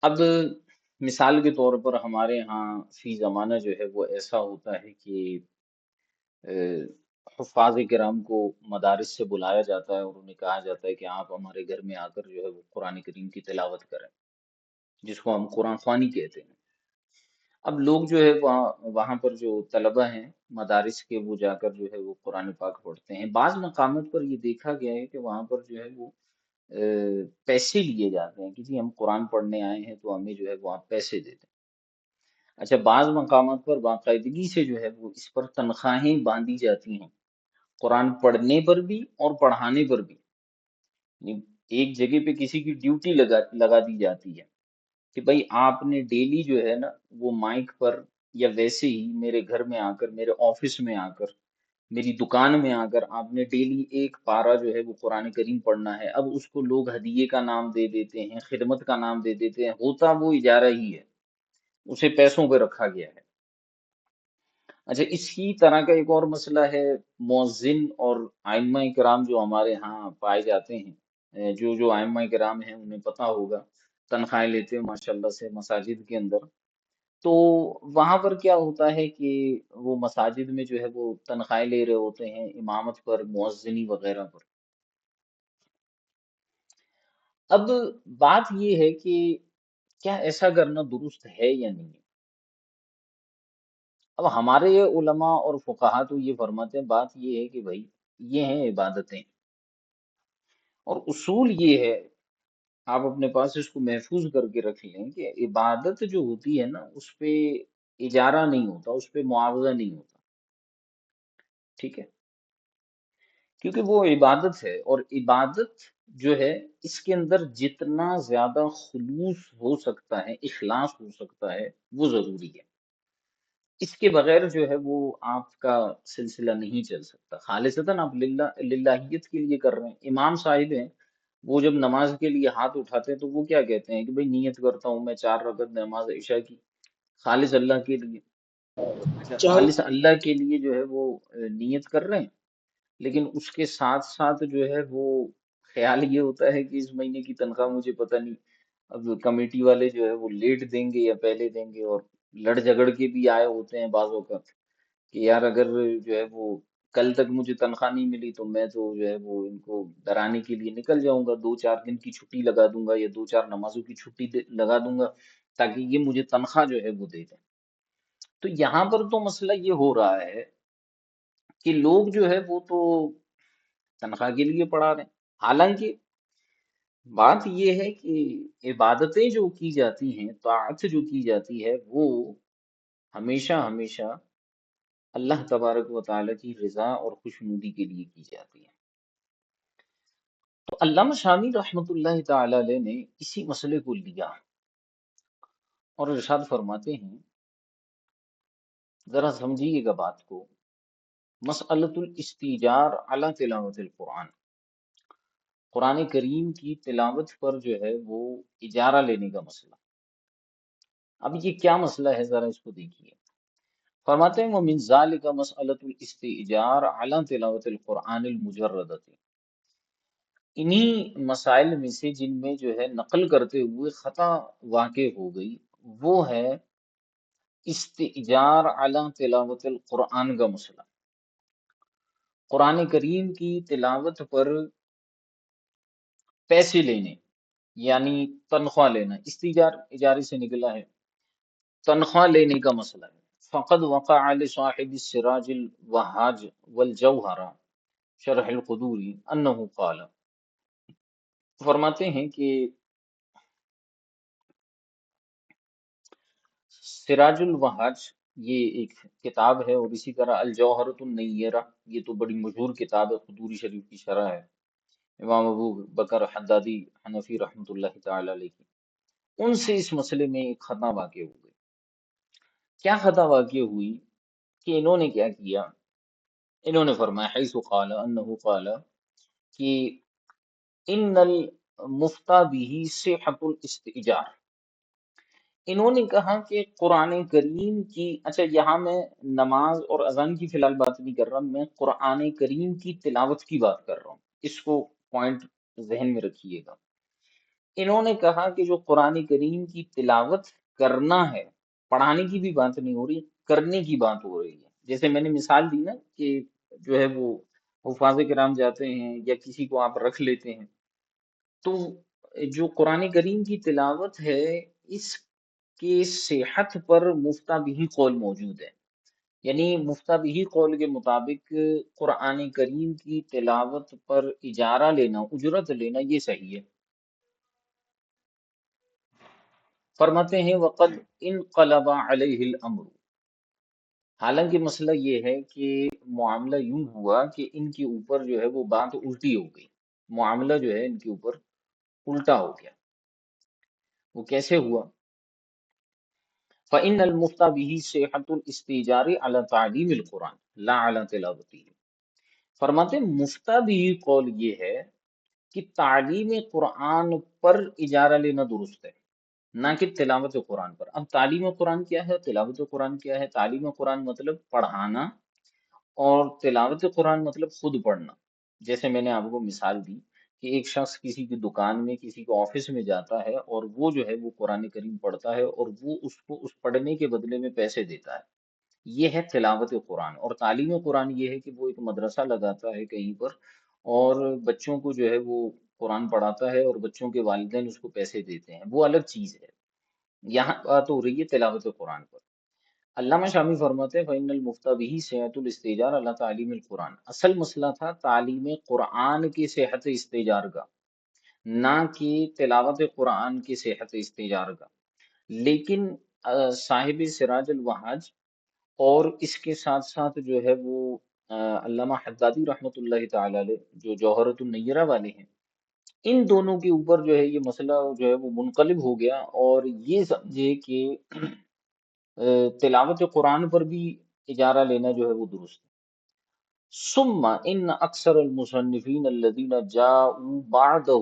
اب مثال کے طور پر ہمارے ہاں فی زمانہ جو ہے وہ ایسا ہوتا ہے کہ حفاظ کرام کو مدارس سے بلایا جاتا ہے اور انہیں کہا جاتا ہے کہ آپ ہمارے گھر میں آ کر جو ہے وہ قرآن کریم کی تلاوت کریں، جس کو ہم قرآن خوانی کہتے ہیں. اب لوگ جو ہے وہاں پر جو طلبہ ہیں مدارس کے وہ جا کر جو ہے وہ قرآن پاک پڑھتے ہیں. بعض مقامات پر یہ دیکھا گیا ہے کہ وہاں پر جو ہے وہ پیسے لیے جاتے ہیں کہ جی ہم قرآن پڑھنے آئے ہیں تو ہمیں جو ہے وہ آپ پیسے دے دیں. اچھا، بعض مقامات پر باقاعدگی سے جو ہے وہ اس پر تنخواہیں باندھی جاتی ہیں، قرآن پڑھنے پر بھی اور پڑھانے پر بھی. یعنی ایک جگہ پہ کسی کی ڈیوٹی لگا دی جاتی ہے کہ بھائی آپ نے ڈیلی جو ہے نا وہ مائک پر یا ویسے ہی میرے گھر میں آ کر، میرے آفس میں آ کر، میری دکان میں آ کر آپ نے ڈیلی ایک پارہ جو ہے وہ قرآن کریم پڑھنا ہے. اب اس کو لوگ ہدیے کا نام دے دیتے ہیں، خدمت کا نام دے دیتے ہیں، ہوتا وہ اجارہ ہی ہے، اسے پیسوں پہ رکھا گیا ہے. اچھا، اسی طرح کا ایک اور مسئلہ ہے مؤذن اور ائمہ کرام جو ہمارے ہاں پائے جاتے ہیں. جو جو ائمہ کرام ہیں انہیں پتہ ہوگا، تنخواہیں لیتے ہیں ماشاءاللہ سے مساجد کے اندر. تو وہاں پر کیا ہوتا ہے کہ وہ مساجد میں جو ہے وہ تنخواہیں لے رہے ہوتے ہیں امامت پر، مؤذنی وغیرہ پر. اب بات یہ ہے کہ کیا ایسا کرنا درست ہے یا نہیں؟ اب ہمارے علماء اور فقہا تو یہ فرماتے ہیں، بات یہ ہے کہ بھائی یہ ہیں عبادتیں، اور اصول یہ ہے، آپ اپنے پاس اس کو محفوظ کر کے رکھ لیں کہ عبادت جو ہوتی ہے نا اس پہ اجارہ نہیں ہوتا، اس پہ معاوضہ نہیں ہوتا. ٹھیک ہے، کیونکہ وہ عبادت ہے، اور عبادت جو ہے اس کے اندر جتنا زیادہ خلوص ہو سکتا ہے، اخلاص ہو سکتا ہے، وہ ضروری ہے. اس کے بغیر جو ہے وہ آپ کا سلسلہ نہیں چل سکتا. خالصتاً آپ للہیت کے لیے کر رہے ہیں. امام صاحب ہیں، وہ جب نماز کے لیے ہاتھ اٹھاتے ہیں تو وہ کیا کہتے ہیں کہ بھئی نیت کرتا ہوں میں 4 رکعت نماز عشاء کی، خالص اللہ کے لیے. اچھا، چار خالص اللہ کے لیے جو ہے وہ نیت کر رہے ہیں، لیکن اس کے ساتھ ساتھ جو ہے وہ خیال یہ ہوتا ہے کہ اس مہینے کی تنخواہ مجھے پتہ نہیں اب کمیٹی والے جو ہے وہ لیٹ دیں گے یا پہلے دیں گے. اور لڑ جھگڑ کے بھی آئے ہوتے ہیں بعض اوقات کہ یار اگر جو ہے وہ کل تک مجھے تنخواہ نہیں ملی تو میں تو جو ہے وہ ان کو ڈرانے کے لیے نکل جاؤں گا، 2-4 دن کی چھٹی لگا دوں گا یا 2-4 نمازوں کی چھٹی لگا دوں گا تاکہ یہ مجھے تنخواہ جو ہے وہ دے دیں. تو یہاں پر تو مسئلہ یہ ہو رہا ہے کہ لوگ جو ہے وہ تو تنخواہ کے لیے پڑھا رہے ہیں، حالانکہ بات یہ ہے کہ عبادتیں جو کی جاتی ہیں، طاعت جو کی جاتی ہے، وہ ہمیشہ ہمیشہ اللہ تبارک و تعالیٰ کی رضا اور خوشنودی کے لیے کی جاتی ہے. تو علامہ شامی رحمۃ اللہ تعالی علیہ نے اسی مسئلے کو لیا اور ارشاد فرماتے ہیں، ذرا سمجھیے گا بات کو، مسئلۃ الاستیجار علی تلاوت القرآن، قرآن کریم کی تلاوت پر جو ہے وہ اجارہ لینے کا مسئلہ. اب یہ کیا مسئلہ ہے ذرا اس کو دیکھیے. فرماتے ہیں وَمِن ذَلِكَ مَسْأَلَةُ الْإِسْتِئْجَارِ عَلَى تِلَاوَةِ الْقُرْآنِ الْمُجَرَّدَةِ، انہی مسائل میں سے جن میں جو ہے نقل کرتے ہوئے خطا واقع ہو گئی، وہ ہے استئجار علی تلاوت القرآن کا مسئلہ. قرآن کریم کی تلاوت پر پیسے لینے، یعنی تنخواہ لینا، استئجار اجارے سے نکلا ہے، تنخواہ لینے کا مسئلہ ہے. فقد وقع لصاحب السراج الوہاج والجوہرہ شرح القدوری انہ قال، فرماتے ہیں کہ سراج الوہاج یہ ایک کتاب ہے، اور اسی طرح الجوہرۃ النیرہ یہ تو بڑی مشہور کتاب ہے، قدوری شریف کی شرح ہے، امام ابو بکر حدادی حنفی رحمۃ اللہ تعالی علیہ کی. ان سے اس مسئلے میں ایک خطا واقع ہو گئی. کیا خطا واقع ہوئی کہ انہوں نے کیا کیا، انہوں نے فرمایا حیث قال انہ قال کہ ان المفتى به صحة الاستئجار، انہوں نے کہا کہ قرآن کریم کی، اچھا یہاں میں نماز اور اذان کی فی الحال بات نہیں کر رہا، میں قرآن کریم کی تلاوت کی بات کر رہا ہوں، اس کو پوائنٹ ذہن میں رکھیے گا. انہوں نے کہا کہ جو قرآن کریم کی تلاوت کرنا ہے، پڑھانے کی بھی بات نہیں ہو رہی، کرنے کی بات ہو رہی ہے. جیسے میں نے مثال دی نا کہ جو ہے وہ حفاظ کرام جاتے ہیں یا کسی کو آپ رکھ لیتے ہیں، تو جو قرآن کریم کی تلاوت ہے اس کی صحت پر مفتہ بھی قول موجود ہے. یعنی مفتہ بھی قول کے مطابق قرآن کریم کی تلاوت پر اجارہ لینا، اجرت لینا، یہ صحیح ہے. فرماتے ہیں وقد انقلب علیہ الامر، حالانکہ مسئلہ یہ ہے کہ معاملہ یوں ہوا کہ ان کے اوپر جو ہے وہ بات الٹی ہو گئی، معاملہ جو ہے ان کے اوپر الٹا ہو گیا. وہ کیسے ہوا؟ فإن المفتى به صحة الاستئجار على تعلیم القرآن لا على تلاوته. فرماتے ہیں مفتہ بھی قول یہ ہے کہ تعلیم قرآن پر اجارہ لینا درست ہے، نہ کہ تلاوت قرآن پر. اب تعلیم قرآن کیا ہے، تلاوت قرآن کیا ہے؟ تعلیم قرآن مطلب پڑھانا، اور تلاوت قرآن مطلب خود پڑھنا. جیسے میں نے آپ کو مثال دی کہ ایک شخص کسی کی دکان میں کسی کے آفس میں جاتا ہے اور وہ جو ہے وہ قرآن کریم پڑھتا ہے اور وہ اس کو اس پڑھنے کے بدلے میں پیسے دیتا ہے. یہ ہے تلاوت قرآن. اور تعلیم قرآن یہ ہے کہ وہ ایک مدرسہ لگاتا ہے کہیں پر اور بچوں کو جو ہے وہ قرآن پڑھاتا ہے اور بچوں کے والدین اس کو پیسے دیتے ہیں، وہ الگ چیز ہے. یہاں بات ہو رہی ہے تلاوت قرآن پر. علامہ شامی فرماتے ہیں فَإِنَّ الْمُفْتَى بِهِ صِحَّةُ الْاِسْتِجَارَ عَلَى تَعْلِيمِ الْقُرْآنِ. اصل مسئلہ تھا تعلیم قرآن کی صحت استجار کا، نہ کہ تلاوت قرآن کی صحت استجار کا. لیکن صاحب سراج الوہاج اور اس کے ساتھ ساتھ جو ہے وہ علامہ حدادی رحمۃ اللہ تعالی علیہ جو جوہرۃ النیرہ والے ہیں، ان دونوں کے اوپر جو ہے یہ مسئلہ جو ہے وہ منقلب ہو گیا اور یہ سمجھے کہ تلاوت قرآن پر بھی اجارہ لینا جو ہے وہ درست ہے. ثم ان اکثر المصنفین الذین جاءوا بعدہ،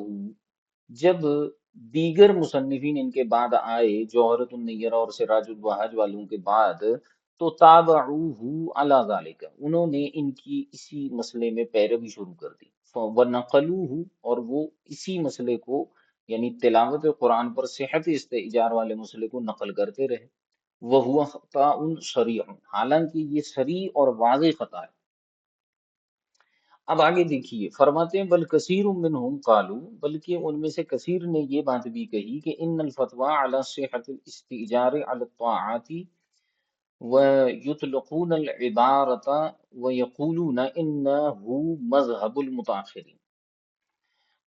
جب دیگر مصنفین ان کے بعد آئے جوہرۃ النیرہ اور سراج الوہاج والوں کے بعد، تو تابعوہ علی ذالک، انہوں نے ان کی اسی مسئلے میں پیروی شروع کر دی. وَنَقَلُوهُ، اور وہ اسی مسئلے کو یعنی تلاوت قرآن پر صحت استئجار والے مسئلے کو نقل کرتے رہے. وَهُوَ خَطَأٌ صَرِيحٌ، حالانکہ یہ صریح اور واضح خطا ہے. اب آگے دیکھیے فرماتے ہیں بل کثیر منہم قالوا، بلکہ ان میں سے کثیر نے یہ بات بھی کہی کہ ان الفتویٰ علی صحت الاستئجار علی الطاعات ویطلقون العبارة ویقولون انہ مذہب المتاخرین.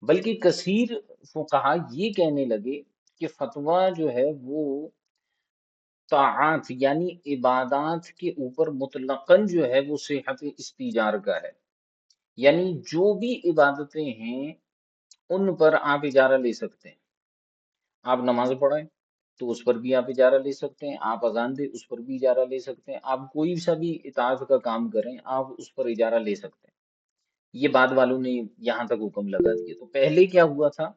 بلکہ کثیر فقہا یہ کہنے لگے کہ فتویٰ جو ہے وہ طاعات یعنی عبادات کے اوپر مطلقاً جو ہے وہ صحت استیجار کا ہے. یعنی جو بھی عبادتیں ہیں ان پر آپ اجارہ لے سکتے ہیں. آپ نماز پڑھیں تو اس پر بھی آپ اجارہ لے سکتے ہیں، آپ اذان دیں اس پر بھی اجارہ لے سکتے ہیں، آپ کوئی سا بھی اطاعت کا کام کریں آپ اس پر اجارہ لے سکتے ہیں. یہ بعد والوں نے یہاں تک حکم لگا دیا. تو پہلے کیا ہوا تھا،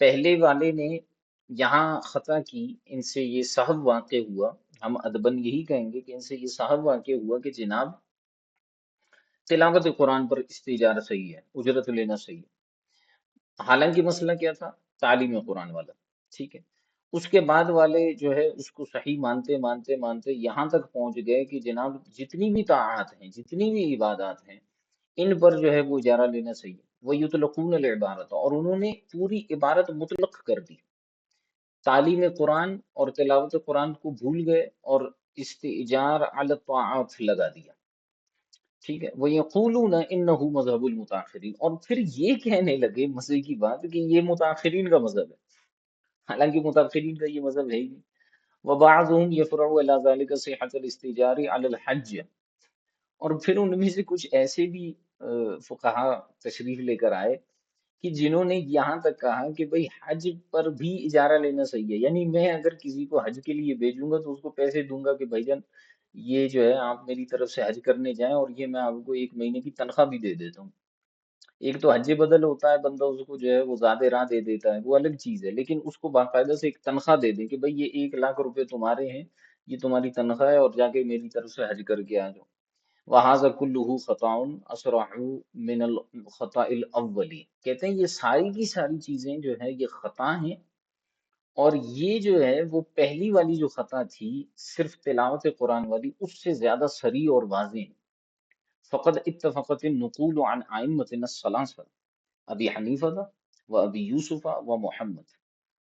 پہلے والے نے یہاں خطا کی، ان سے یہ سہو واقع ہوا. ہم ادباً یہی کہیں گے کہ ان سے یہ سہو واقع ہوا کہ جناب تلاوت قرآن پر استجارہ صحیح ہے، اجرت لینا صحیح ہے. حالانکہ مسئلہ کیا تھا، تعلیم قرآن والا. ٹھیک ہے، اس کے بعد والے جو ہے اس کو صحیح مانتے مانتے مانتے یہاں تک پہنچ گئے کہ جناب جتنی بھی طاعات ہیں جتنی بھی عبادات ہیں ان پر جو ہے وہ اجارہ لینا صحیح ہے. وہ یطلقون العبارت، اور انہوں نے پوری عبارت مطلق کر دی، تعلیم قرآن اور تلاوت قرآن کو بھول گئے اور استئجار علی الطاعات لگا دیا. ٹھیک ہے، وَيَقُولُونَ إِنَّهُ مَذْهَبُ الْمُتَأَخِّرِينَ، اور پھر یہ کہنے لگے مزے کی بات کہ یہ متاخرین کا مذہب ہے، حالانکہ متاخرین کا یہ مذہب ہے ہی نہیں. وَبَعْضُهُمْ يَفْرَعُ إِلَى ذَلِكَ صِحَّةَ الْاِسْتِجَارِ عَلَى الْحَجِّ، اور پھر ان میں سے کچھ ایسے بھی فقہا تشریف لے کر آئے کہ جنہوں نے یہاں تک کہا کہ بھئی حج پر بھی اجارہ لینا صحیح ہے. یعنی میں اگر کسی کو حج کے لیے بھیجوں گا تو اس کو پیسے دوں گا کہ بھائی جان یہ جو ہے آپ میری طرف سے حج کرنے جائیں اور یہ میں آپ کو 1 مہینے کی تنخواہ بھی دے دیتا ہوں. ایک تو حج بدل ہوتا ہے، بندہ اس کو جو ہے وہ زیادہ راہ دے دیتا ہے، وہ الگ چیز ہے، لیکن اس کو باقاعدہ سے ایک تنخواہ دے دیں کہ بھئی یہ 1 لاکھ روپے تمہارے ہیں، یہ تمہاری تنخواہ ہے اور جا کے میری طرف سے حج کر کے آ جاؤ. وَهَذَا كُلُّهُ خَطَأٌ أَصْرَحُ مِنَ الْخَطَأِ الْأَوَّلِ، کہتے ہیں یہ ساری کی ساری چیزیں جو ہے یہ خطا ہیں، اور یہ جو ہے وہ پہلی والی جو خطا تھی صرف تلاوت قرآن والی اس سے زیادہ صریح اور واضح ہے. فقد اتفقت النقول عن ائمتنا الثلاثه ابی حنیفہ و ابی یوسف و محمد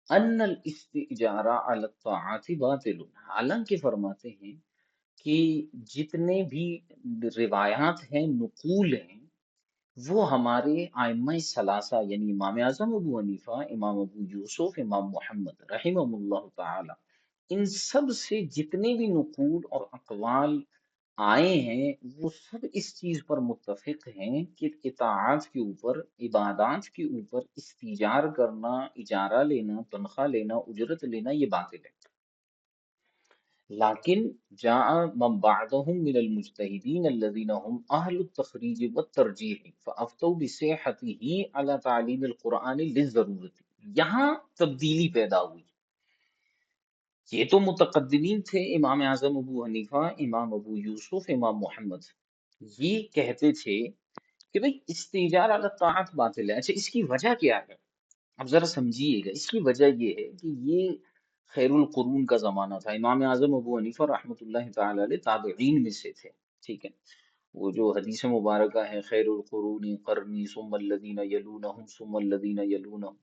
ان الاستئجار علی الطاعات باطل. حالانکہ فرماتے ہیں کہ جتنے بھی روایات ہیں نقول ہیں وہ ہمارے ائمہ ثلاثہ یعنی امام اعظم ابو حنیفہ، امام ابو یوسف، امام محمد رحمہ اللہ تعالی، ان سب سے جتنے بھی نقول اور اقوال آئے ہیں وہ سب اس چیز پر متفق ہیں کہ اطاعات کے اوپر عبادات کے اوپر استیجار کرنا، اجارہ لینا، تنخواہ لینا، اجرت لینا یہ باطل ہے. لیکن جاء من بعدهم من المجتہدین الذین هم اہل التخریج والترجیح فافتوا بصحته على تعلیم القرآن للضرورت. یہاں تبدیلی پیدا ہوئی. یہ تو متقدمین تھے، امام اعظم ابو حنیفہ، امام ابو یوسف، امام محمد، یہ کہتے تھے کہ بھئی استیجار علی الطاعت باطل ہے۔ اچھا اس کی وجہ کیا ہے؟ اب ذرا سمجھیے گا، اس کی وجہ یہ ہے کہ یہ خیر القرون کا زمانہ تھا۔ امام اعظم ابو حنیفہ رحمۃ اللہ تعالی علیہ تابعین میں سے تھے، ٹھیک ہے؟ وہ جو حدیث مبارکہ ہے، خیر القرون قرنی ثم الذین یلونہم ثم الذین یلونہم،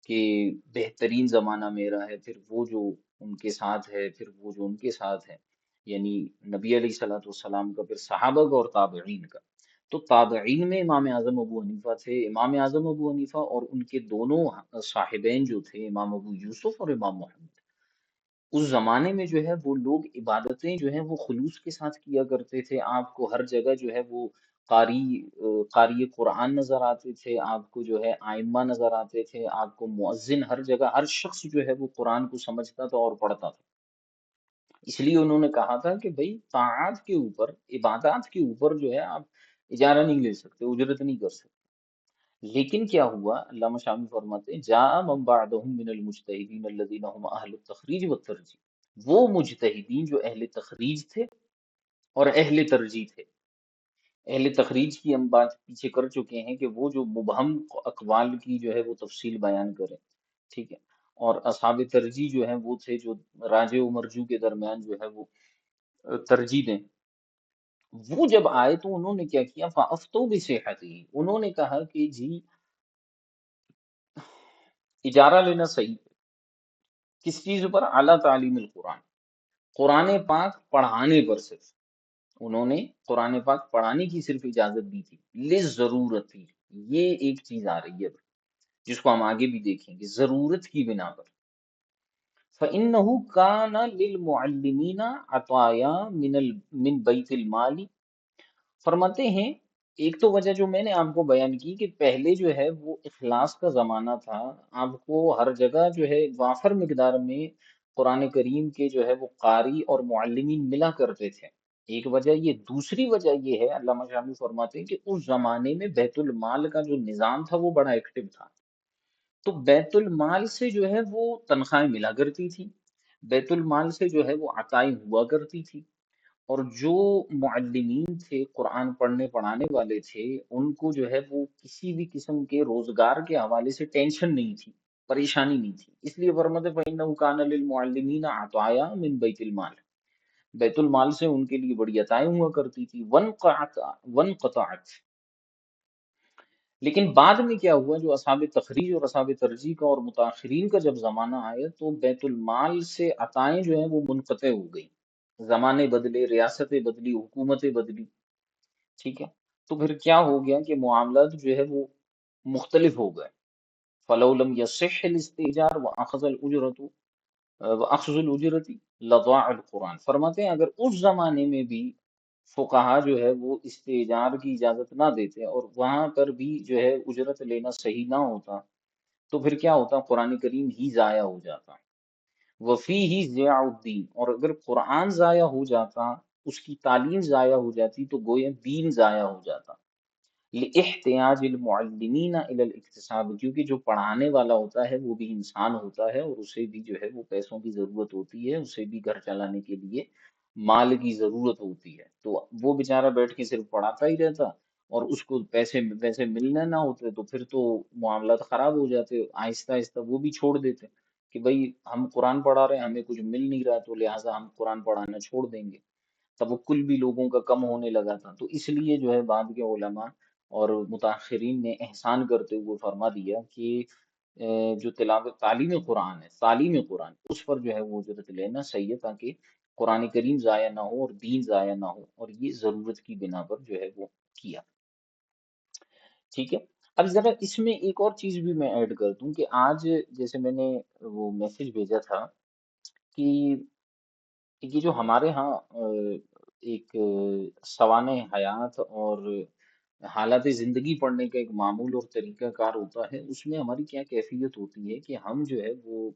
کہ بہترین زمانہ میرا ہے، پھر وہ جو ان کے ساتھ ہے، پھر وہ جو ان کے ساتھ ہے، یعنی نبی علیہ الصلوۃ والسلام کا، پھر صحابہ کا اور تابعین کا۔ تو تابعین میں امام اعظم ابو حنیفہ تھے۔ امام اعظم ابو حنیفہ اور ان کے دونوں صاحبین جو تھے، امام ابو یوسف اور امام محمد، اس زمانے میں جو ہے وہ لوگ عبادتیں جو ہیں وہ خلوص کے ساتھ کیا کرتے تھے۔ آپ کو ہر جگہ جو ہے وہ قاری قرآن نظر آتے تھے، آپ کو جو ہے آئمہ نظر آتے تھے، آپ کو مؤذن، ہر جگہ ہر شخص جو ہے وہ قرآن کو سمجھتا تھا اور پڑھتا تھا۔ اس لیے انہوں نے کہا تھا کہ بھئی طاعات کے اوپر، عبادات کے اوپر جو ہے آپ اجارہ نہیں لے سکتے، اجرت نہیں کر سکتے۔ لیکن کیا ہوا، علامہ شامی فرماتے ہیں جاء من بعدهم من المجتہدین الذین هم اہل التخریج والترجیح، وہ مجتہدین جو اہل تخریج تھے اور اہل ترجیح تھے۔ اہل تخریج کی ہم بات پیچھے کر چکے ہیں کہ وہ جو مبہم اقوال کی جو ہے وہ تفصیل بیان کریں، ٹھیک ہے؟ اور اصحاب ترجیح جو ہیں وہ تھے جو راجع و مرجوع کے درمیان جو ہے وہ ترجیح دیں۔ وہ جب آئے تو انہوں نے کیا کیا، فَأَفْتَوْا بِصِحَّتِهِ، انہوں نے کہا کہ جی اجارہ لینا صحیح ہے۔ کس چیز پر؟ اعلیٰ تعلیم القرآن، قرآن پاک پڑھانے پر صرف انہوں نے قرآن پاک پڑھانے کی صرف اجازت دی تھی، ضرورت تھی۔ یہ ایک چیز آ رہی ہے جس کو ہم آگے بھی دیکھیں گے، ضرورت کی بنا پر۔ فَإِنَّهُ كَانَ لِلْمُعَلِّمِينَ عَطَايَا من بیت المال، فرماتے ہیں ایک تو وجہ جو میں نے آپ کو بیان کی کہ پہلے جو ہے وہ اخلاص کا زمانہ تھا، آپ کو ہر جگہ جو ہے وافر مقدار میں قرآن کریم کے جو ہے وہ قاری اور معلمین ملا کرتے تھے، ایک وجہ یہ۔ دوسری وجہ یہ ہے، علامہ شامی فرماتے ہیں کہ اس زمانے میں بیت المال کا جو نظام تھا وہ بڑا ایکٹیو تھا، تو بیت المال سے جو ہے وہ تنخواہیں ملا کرتی تھی، بیت المال سے جو ہے وہ عطائیں ہوا کرتی تھی، اور جو معلمین تھے، قرآن پڑھنے پڑھانے والے تھے، ان کو جو ہے وہ کسی بھی قسم کے روزگار کے حوالے سے ٹینشن نہیں تھی، پریشانی نہیں تھی۔ اس لیے فرماتے فَإِنَّهُ كَانَ لِلْمُعَلِّمِينَ عَطَايَا مِن بیت المال، بیت المال سے ان کے لیے بڑی عطائیں ہوا کرتی تھی۔ وَانْقَطَعَتْ، لیکن بعد میں کیا ہوا، جو اصحاب تخریج اور اصحاب ترجیح کا اور متاخرین کا جب زمانہ آیا تو بیت المال سے عطائیں جو ہیں وہ منقطع ہو گئی، زمانے بدلے، ریاستیں بدلی، حکومتیں بدلی، ٹھیک ہے؟ تو پھر کیا ہو گیا کہ معاملات جو ہے وہ مختلف ہو گئے۔ فَلَوْ لَمْ يَصِحِّ الْاِسْتِئْجَارُ وَأَخْذُ الْأُجْرَةِ لَضَاعَ الْقُرْآنُ، فرماتے ہیں اگر اس زمانے میں بھی فقہا جو ہے وہ استئجار کی اجازت نہ دیتے اور وہاں پر بھی جو ہے اجرت لینا صحیح نہ ہوتا، تو پھر کیا ہوتا، قرآن کریم ہی ضائع ہو جاتا، وفی ہی ضیاء الدین، اور اگر قرآن ضائع ہو جاتا، اس کی تعلیم ضائع ہو جاتی تو گویا دین ضائع ہو جاتا۔ لاحتیاج المعلمین الی الاکتساب، کیونکہ جو پڑھانے والا ہوتا ہے وہ بھی انسان ہوتا ہے اور اسے بھی جو ہے وہ پیسوں کی ضرورت ہوتی ہے، اسے بھی گھر چلانے کے لیے مال کی ضرورت ہوتی ہے، تو وہ بیچارہ بیٹھ کے صرف پڑھاتا ہی رہتا اور اس کو پیسے ویسے ملنے نہ ہوتے تو پھر تو معاملات خراب ہو جاتے، آہستہ آہستہ وہ بھی چھوڑ دیتے کہ بھئی ہم قرآن پڑھا رہے ہیں، ہمیں کچھ مل نہیں رہا تو لہٰذا ہم قرآن پڑھانا چھوڑ دیں گے۔ توکل بھی لوگوں کا کم ہونے لگا تھا، تو اس لیے جو ہے بعد کے علماء اور متاخرین نے احسان کرتے ہوئے فرما دیا کہ جو تلاوت تعلیم قرآن ہے، تعلیم قرآن، اس پر جو ہے وہ اجرت لینا صحیح ہے، تاکہ قرآن کریم ضائع نہ ہو اور دین ضائع نہ ہو، اور یہ ضرورت کی بنا پر جو ہے وہ کیا، ٹھیک ہے؟ اب ذرا اس میں ایک اور چیز بھی میں ایڈ کر دوں کہ آج جیسے میں نے وہ میسج بھیجا تھا کہ یہ جو ہمارے ہاں ایک سوانح حیات اور حالات زندگی پڑھنے کا ایک معمول اور طریقہ کار ہوتا ہے، اس میں ہماری کیا کیفیت ہوتی ہے کہ ہم جو ہے وہ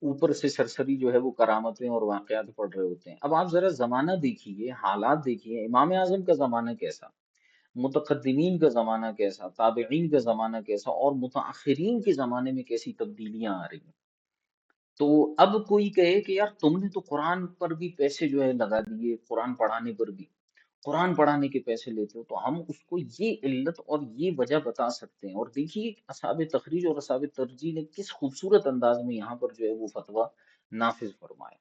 اوپر سے سرسری جو ہے وہ کرامتیں اور واقعات پڑھ رہے ہوتے ہیں۔ اب آپ ذرا زمانہ دیکھیے، حالات دیکھیے، امام اعظم کا زمانہ کیسا، متقدمین کا زمانہ کیسا، تابعین کا زمانہ کیسا، اور متاخرین کے زمانے میں کیسی تبدیلیاں آ رہی ہیں۔ تو اب کوئی کہے کہ یار تم نے تو قرآن پر بھی پیسے جو ہے لگا دیے، قرآن پڑھانے پر بھی، قرآن پڑھانے کے پیسے لیتے ہو، تو ہم اس کو یہ علت اور یہ وجہ بتا سکتے ہیں۔ اور دیکھیے اصحاب تخریج اور اصحاب ترجیح نے کس خوبصورت انداز میں یہاں پر جو ہے وہ فتویٰ نافذ فرمایا۔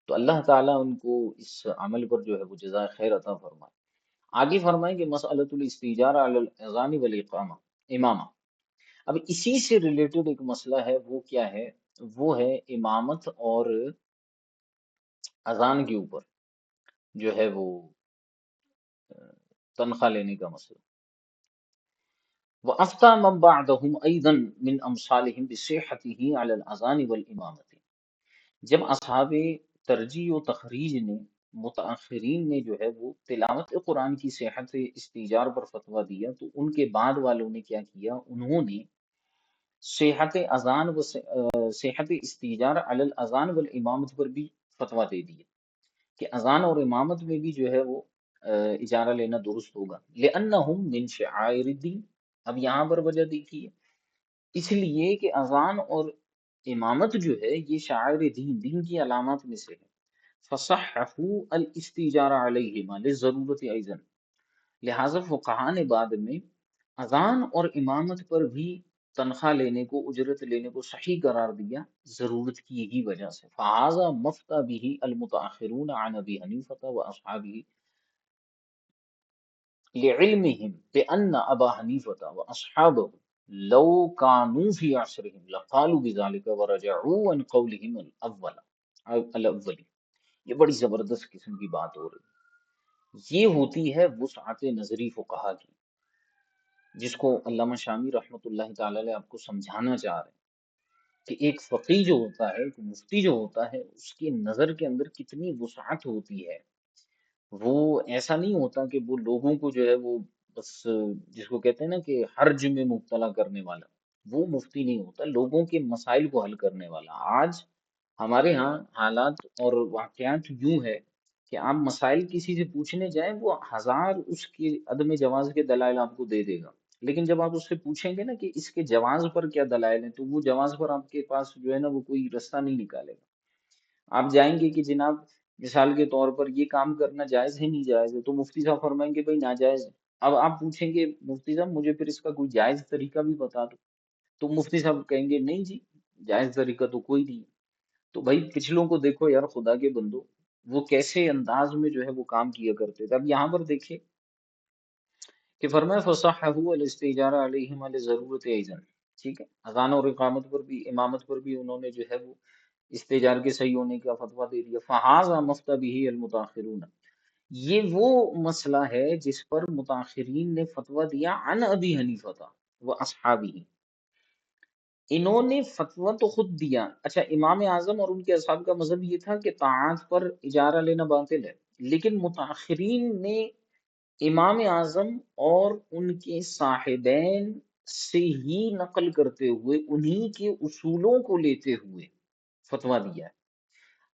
تو اللہ تعالیٰ ان کو اس عمل پر جو ہے وہ جزائے خیر عطا فرمائے۔ آگے فرمائیں کہ مسئلۃ الاستیجار علی الاذان والاقامہ، امامہ۔ اب اسی سے ریلیٹڈ ایک مسئلہ ہے، وہ کیا ہے؟ وہ ہے امامت اور اذان کے اوپر جو ہے وہ تنخواہ لینے کا مسئلہ۔ وَأَفْتَى مَن بَعْدَهُمْ أَيْضًا مِنْ أَمْثَالِهِمْ بِصِحَّتِهِ عَلَى الْأَذَانِ وَالْإِمَامَةِ۔ جب اصحاب ترجیح و تخریج نے، متاخرین نے جو ہے وہ تلاوت قرآن کی صحت استیجار پر فتویٰ دیا، تو ان کے بعد والوں نے کیا کیا؟ انہوں نے صحت اذان و صحت استیجار علی الاذان والامامت پر بھی فتویٰ دے دیا کہ اذان اور امامت میں بھی جو ہے وہ اجارہ لینا درست ہوگا۔ لأنہم من شعائر الدین۔ اب یہاں پر وجہ دیکھیے، اس لیے کہ اذان اور امامت جو ہے یہ شعائر دین، دین کی علامات میں سے ہے۔ فصححوا الاستیجار علیہما للضرورت ایضا۔ لہٰذا فقہا نے بعد میں اذان اور امامت پر بھی تنخواہ لینے کو، اجرت لینے کو صحیح قرار دیا، ضرورت کی یہی وجہ سے۔ فہذا مفتى به المتاخرون عن ابی حنیفہ واصحابہ لعلمهم بان ابا حنیفہ واصحابہ لو كانوا في عصرهم لقالوا بذلك ورجعوا عن قولهم الاول۔ یہ بڑی زبردست قسم کی بات ہو رہی، یہ ہوتی ہے وسعت نظری فقہا کی، جس کو علامہ شامی رحمۃ اللہ تعالی علیہ آپ کو سمجھانا چاہ رہے ہیں کہ ایک فقی جو ہوتا ہے، ایک مفتی جو ہوتا ہے، اس کی نظر کے اندر کتنی وسعت ہوتی ہے۔ وہ ایسا نہیں ہوتا کہ وہ لوگوں کو جو ہے وہ بس، جس کو کہتے ہیں نا کہ حرج میں مبتلا کرنے والا، وہ مفتی نہیں ہوتا، لوگوں کے مسائل کو حل کرنے والا۔ آج ہمارے ہاں حالات اور واقعات یوں ہے کہ آپ مسائل کسی سے پوچھنے جائیں، وہ ہزار اس کی عدم جواز کے دلائل آپ کو دے دے گا، لیکن جب آپ اس سے پوچھیں گے نا کہ اس کے جواز پر کیا دلائل ہیں، تو وہ جواز پر آپ کے پاس جو ہے نا وہ کوئی رستہ نہیں نکالے گا۔ آپ جائیں گے کہ جناب مثال کے طور پر یہ کام کرنا جائز ہے نہیں جائز ہے، تو مفتی صاحب فرمائیں گے بھائی ناجائز ہے۔ اب آپ پوچھیں گے مفتی صاحب مجھے پھر اس کا کوئی جائز طریقہ بھی بتا دو، تو مفتی صاحب کہیں گے نہیں جی، جائز طریقہ تو کوئی نہیں۔ تو بھائی پچھلوں کو دیکھو یار، خدا کے بندو، وہ کیسے انداز میں جو ہے وہ کام کیا کرتے تھے۔ اب یہاں پر دیکھیں کہ فرمایا فصححوا الاستجارہ علیہما لضرورت ایذن، ٹھیک ہے، اذان اور اقامت پر بھی، امامت پر بھی انہوں نے جو ہے وہ استجار کے صحیح ہونے کا فتویٰ دے دیا۔ فہذا مفتى به المتاخرون، یہ وہ مسئلہ ہے جس پر متاخرین نے فتویٰ دیا عن ابی حنیفہ و اصحابہ۔ انہوں نے فتویٰ تو خود دیا، اچھا امام اعظم اور ان کے اصحاب کا مذہب یہ تھا کہ طاعات پر اجارہ لینا باطل ہے، لیکن متاخرین نے امام اعظم اور ان کے صاحبین سے ہی نقل کرتے ہوئے، انہی کے اصولوں کو لیتے ہوئے فتویٰ دیا ہے۔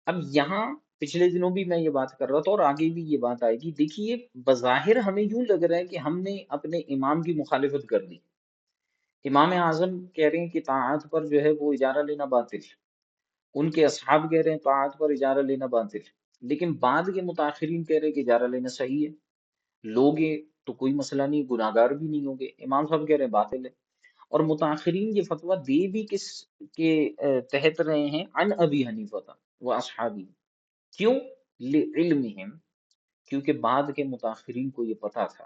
اب یہاں پچھلے دنوں بھی میں یہ بات کر رہا تھا اور آگے بھی یہ بات آئے گی، دیکھیے بظاہر ہمیں یوں لگ رہا ہے کہ ہم نے اپنے امام کی مخالفت کر دی، امام اعظم کہہ رہے ہیں کہ طاعات پر جو ہے وہ اجارہ لینا باطل، ان کے اصحاب کہہ رہے ہیں طاعات پر اجارہ لینا باطل، لیکن بعد کے متاخرین کہہ رہے ہیں کہ اجارہ لینا صحیح ہے، لوگے تو کوئی مسئلہ نہیں، گناہ گار بھی نہیں ہوں گے۔ امام صاحب کہہ رہے ہیں باطل ہے، اور متاخرین یہ فتویٰ دے بھی کس کے تحت رہے ہیں؟ عن ابی حنیفہ و اصحابی۔ کیوں؟ لعلمہم، کیونکہ بعد کے متاخرین کو یہ پتا تھا،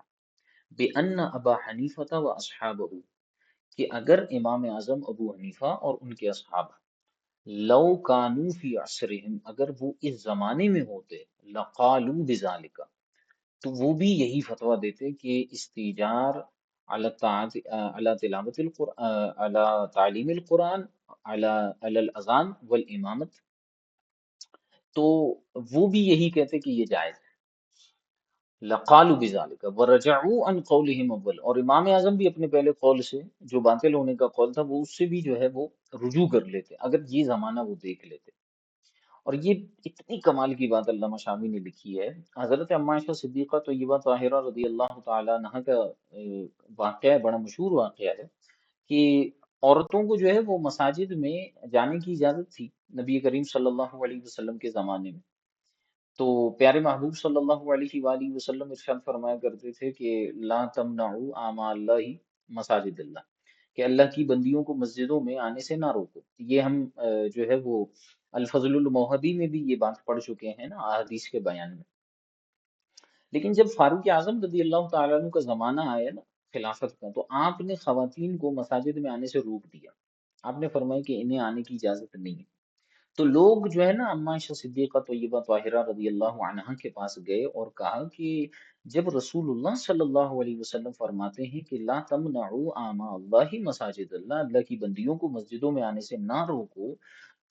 بأن ابا حنیفہ و اصحابہ، کہ اگر امام اعظم ابو حنیفہ اور ان کے اصحاب لو کانوا فی عصرہم، اگر وہ اس زمانے میں ہوتے، لقالوا بذالک، تو وہ بھی یہی فتویٰ دیتے کہ استیجار علی علی تلاوت القرآن، علی تعلیم القرآن، علی الاذان والامامت، تو وہ بھی یہی کہتے کہ یہ جائز ہے۔ لقالوا بذالک ورجعوا عن قولهم اول، اور امام اعظم بھی اپنے پہلے قول سے، جو باطل ہونے کا قول تھا، وہ اس سے بھی جو ہے وہ رجوع کر لیتے اگر یہ زمانہ وہ دیکھ لیتے۔ اور یہ اتنی کمال کی بات علامہ شامی نے لکھی ہے، حضرت اما عائشہ صدیقہ طیبہ طاہرہ رضی اللہ تعالی عنہا کا واقعہ ہے، بڑا مشہور واقعہ ہے کہ عورتوں کو جو ہے وہ مساجد میں جانے کی اجازت تھی نبی کریم صلی اللہ علیہ وسلم کے زمانے میں، تو پیارے محبوب صلی اللہ علیہ وآلہ وسلم ارشاد فرمایا کرتے تھے کہ لا تمنعوا اعمال اللہ مساجد اللہ، کہ اللہ کی بندیوں کو مسجدوں میں آنے سے نہ روکو۔ یہ ہم جو ہے وہ الفضل الموہبی میں بھی یہ بات پڑھ چکے ہیں نا احادیث کے بیان میں۔ لیکن جب فاروق اعظم رضی اللہ تعالیٰ عنہ کا زمانہ آیا نا خلافت کا، تو آپ نے خواتین کو مساجد میں آنے سے روک دیا۔ آپ نے فرمایا کہ انہیں آنے کی اجازت نہیں ہے۔ تو لوگ جو ہے نا اما عائشہ صدیقہ طیبہ طاہرہ رضی اللہ عنہا کے پاس گئے اور کہا کہ جب رسول اللہ صلی اللہ علیہ وسلم فرماتے ہیں کہ لا تمنعوا آما اللہ مساجد اللہ، اللہ کی بندیوں کو مسجدوں میں آنے سے نہ روکو،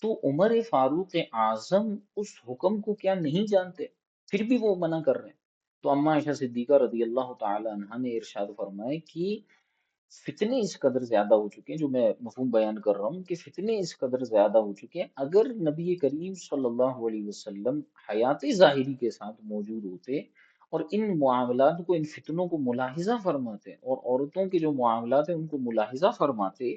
تو عمر فاروق اعظم اس حکم کو کیا نہیں جانتے؟ پھر بھی وہ منع کر رہے ہیں۔ تو اما عائشہ صدیقہ رضی اللہ تعالی عنہا نے ارشاد فرمایا کہ فتنے اس قدر زیادہ ہو چکے ہیں، جو میں مفہوم بیان کر رہا ہوں کہ فتنے اس قدر زیادہ ہو چکے ہیں، اگر نبی کریم صلی اللہ علیہ وسلم حیات ظاہری کے ساتھ موجود ہوتے اور ان معاملات کو، ان فتنوں کو ملاحظہ فرماتے اور عورتوں کے جو معاملات ہیں ان کو ملاحظہ فرماتے،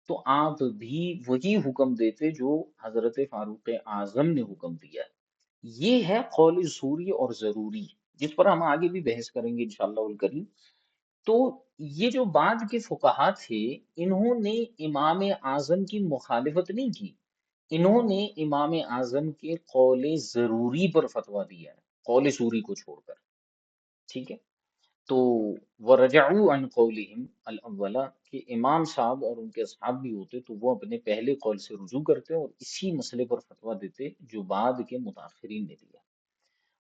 تو آپ بھی وہی حکم دیتے جو حضرت فاروق اعظم نے حکم دیا ہے۔ یہ ہے قول ضروری اور ضروری، جس پر ہم آگے بھی بحث کریں گے انشاءاللہ الکریم۔ تو یہ جو بعد کے فقہا تھے، انہوں نے امام اعظم کی مخالفت نہیں کی، انہوں نے امام اعظم کے قول ضروری پر فتویٰ دیا ہے، قول سوری کو چھوڑ کر، ٹھیک ہے۔ تو وَرَجَعُوا عَنْ قَوْلِهِمْ الْأَوَّلَ، کہ امام صاحب اور ان کے اصحاب بھی ہوتے تو وہ اپنے پہلے قول سے رجوع کرتے اور اسی مسئلے پر فتویٰ دیتے جو بعد کے متاخرین نے دیا۔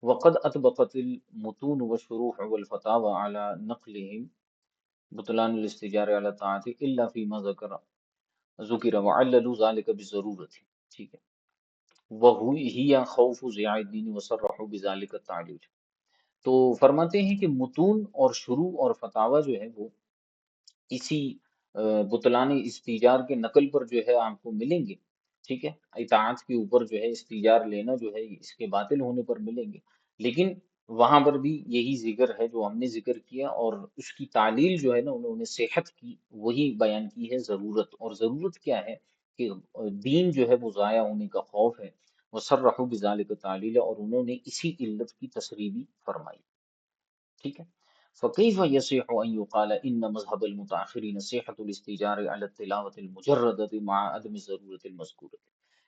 وقد اطبقت المتون والشروح والفتاوى على نقلهم بطلان الاستجار على الطاعة الا فيما ذکر وعللوا ذلك بالضرورة، ٹھیک ہے، وهي خوف ضیاع الدین وصرحوا بذلك التعلیل۔ تو فرماتے ہیں کہ متون اور شروع اور فتاوی جو ہے وہ اسی بطلان استیجار کے نقل پر جو ہے آپ کو ملیں گے، ٹھیک ہے، اطاعت کے اوپر جو ہے استیجار لینا جو ہے اس کے باطل ہونے پر ملیں گے، لیکن وہاں پر بھی یہی ذکر ہے جو ہم نے ذکر کیا، اور اس کی تعلیل جو ہے نا انہوں نے صحت کی وہی بیان کی ہے، ضرورت، اور ضرورت کیا ہے کہ دین جو ہے وہ ضائع ہونے کا خوف ہے، وصرحوا بذالک تعلیل، اور انہوں نے اسی علت کی تصریح بھی فرمائی، ٹھیک ہے۔ فكيف يصح أن يقال إن مذهب المتأخرين صحة الاستجار على التلاوة المجردة مع عدم الضرورة المذكورة؟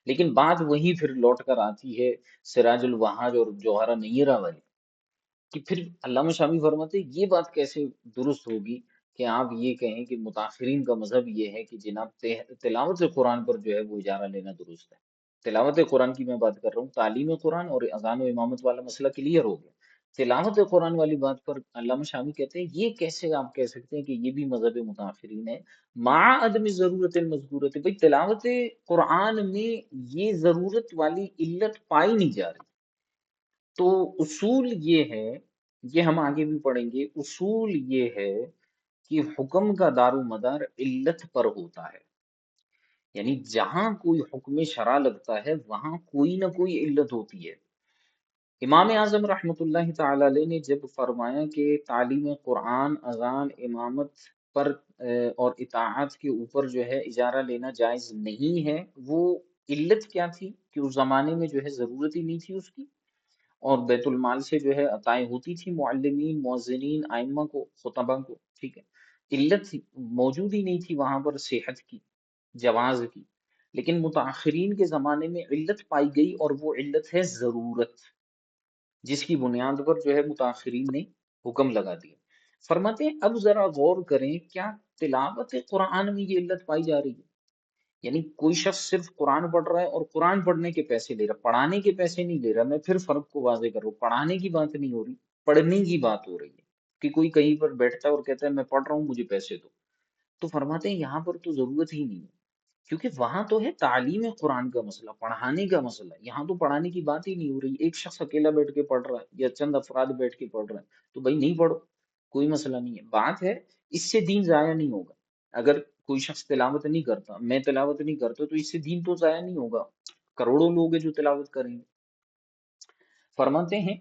لیکن بات وہی پھر لوٹ کر آتی ہے سراج الوہاج اور جوہرہ نیرہ والی، کہ پھر علامہ شامی فرماتے ہیں یہ بات کیسے درست ہوگی کہ آپ یہ کہیں کہ متاخرین کا مذہب یہ ہے کہ جناب تلاوت قرآن پر جو ہے وہ اجارہ لینا درست ہے۔ تلاوت قرآن کی میں بات کر رہا ہوں، تعلیم قرآن اور اذان و امامت والا مسئلہ کلیئر ہو گیا۔ تلاوت قرآن والی بات پر علامہ شامی کہتے ہیں یہ کیسے آپ کہہ سکتے ہیں کہ یہ بھی مذہب متاخرین ہے، مع عدم ضرورت المذکورت، بھئی تلاوت قرآن میں یہ ضرورت والی علت پائی نہیں جا رہی۔ تو اصول یہ ہے، یہ ہم آگے بھی پڑھیں گے، اصول یہ ہے کہ حکم کا دار و مدار علت پر ہوتا ہے، یعنی جہاں کوئی حکم شرع لگتا ہے وہاں کوئی نہ کوئی علت ہوتی ہے۔ امام اعظم رحمۃ اللہ تعالی علیہ نے جب فرمایا کہ تعلیم قرآن، اذان، امامت پر اور اطاعت کے اوپر جو ہے اجارہ لینا جائز نہیں ہے، وہ علت کیا تھی کہ اس زمانے میں جو ہے ضرورت ہی نہیں تھی اس کی، اور بیت المال سے جو ہے عطائیں ہوتی تھی معلمین، مؤذنین، ائمہ کو، خطبہ کو، ٹھیک ہے، علت موجود ہی نہیں تھی وہاں پر صحت کی، جواز کی۔ لیکن متاخرین کے زمانے میں علت پائی گئی اور وہ علت ہے ضرورت، جس کی بنیاد پر جو ہے متاخرین نے حکم لگا دیا۔ فرماتے ہیں اب ذرا غور کریں، کیا تلاوت قرآن میں یہ علت پائی جا رہی ہے؟ یعنی کوئی شخص صرف قرآن پڑھ رہا ہے اور قرآن پڑھنے کے پیسے لے رہا ہے، پڑھانے کے پیسے نہیں لے رہا، میں پھر فرق کو واضح کر رہا ہوں، پڑھانے کی بات نہیں ہو رہی، پڑھنے کی بات ہو رہی ہے، کہ کوئی کہیں پر بیٹھتا ہے اور کہتا ہے میں پڑھ رہا ہوں مجھے پیسے دو، تو فرماتے ہیں یہاں پر تو ضرورت ہی نہیں ہے، کیونکہ وہاں تو ہے تعلیم قرآن کا مسئلہ، پڑھانے کا مسئلہ، یہاں تو پڑھانے کی بات ہی نہیں ہو رہی، ایک شخص اکیلا بیٹھ کے پڑھ رہا ہے یا چند افراد بیٹھ کے پڑھ رہا ہے، تو بھائی نہیں پڑھو، کوئی مسئلہ نہیں ہے، بات ہے اس سے دین ضائع نہیں ہوگا۔ اگر کوئی شخص تلاوت نہیں کرتا، میں تلاوت نہیں کرتا، تو اس سے دین تو ضائع نہیں ہوگا، کروڑوں لوگ ہیں جو تلاوت کریں گے۔ فرماتے ہیں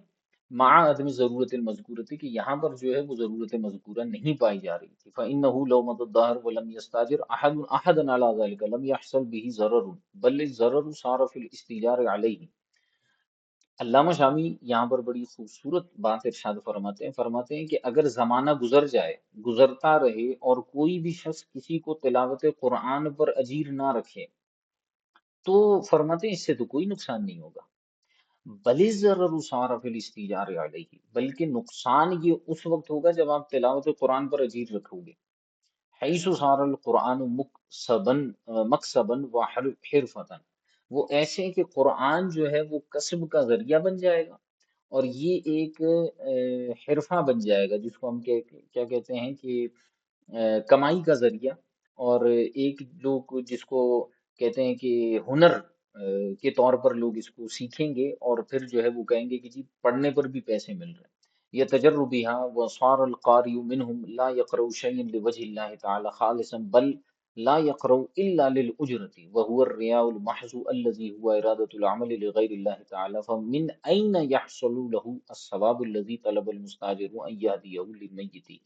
مع عدم ضرورت المذکورتی، کہ یہاں پر جو ہے وہ ضرورت مذکورہ نہیں پائی جا رہی تھی، فإنه لو مضى الدهر ولم يستاجر أحدا على ذلك لم يحصل به ضرر بل الضرر صار في الاستئجار عليه۔ علامہ شامی یہاں پر بڑی خوبصورت بات ارشاد فرماتے ہیں کہ اگر زمانہ گزر جائے، گزرتا رہے اور کوئی بھی شخص کسی کو تلاوت قرآن پر اجیر نہ رکھے، تو فرماتے ہیں اس سے تو کوئی نقصان نہیں ہوگا۔ بل الضرر صار فی الاستیجار علیہ، بلکہ نقصان یہ اس وقت ہوگا جب آپ تلاوت قرآن پر اجیر رکھو گے، حیث صار القرآن مکسبا و حرفتا، وہ ایسے کہ قرآن جو ہے وہ کسب کا ذریعہ بن جائے گا، اور یہ ایک حرفہ بن جائے گا، جس کو ہم کیا کہتے ہیں کہ کمائی کا ذریعہ، اور ایک لوگ جس کو کہتے ہیں کہ ہنر کے طور پر لوگ اس کو سیکھیں گے، اور پھر جو ہے وہ کہیں گے کہ جی پڑھنے پر بھی پیسے مل رہے ہیں۔ يتجر بها وصار القارئ منهم لا يقرأ شيئا لوجه الله تعالى خالصا بل لا يقرأ إلا للأجرة وهو الرياء المحض الذي هو إرادة العمل لغير الله تعالى، فمن أين يحصل له الثواب الذي طلب المستاجر أن يهديه لميته؟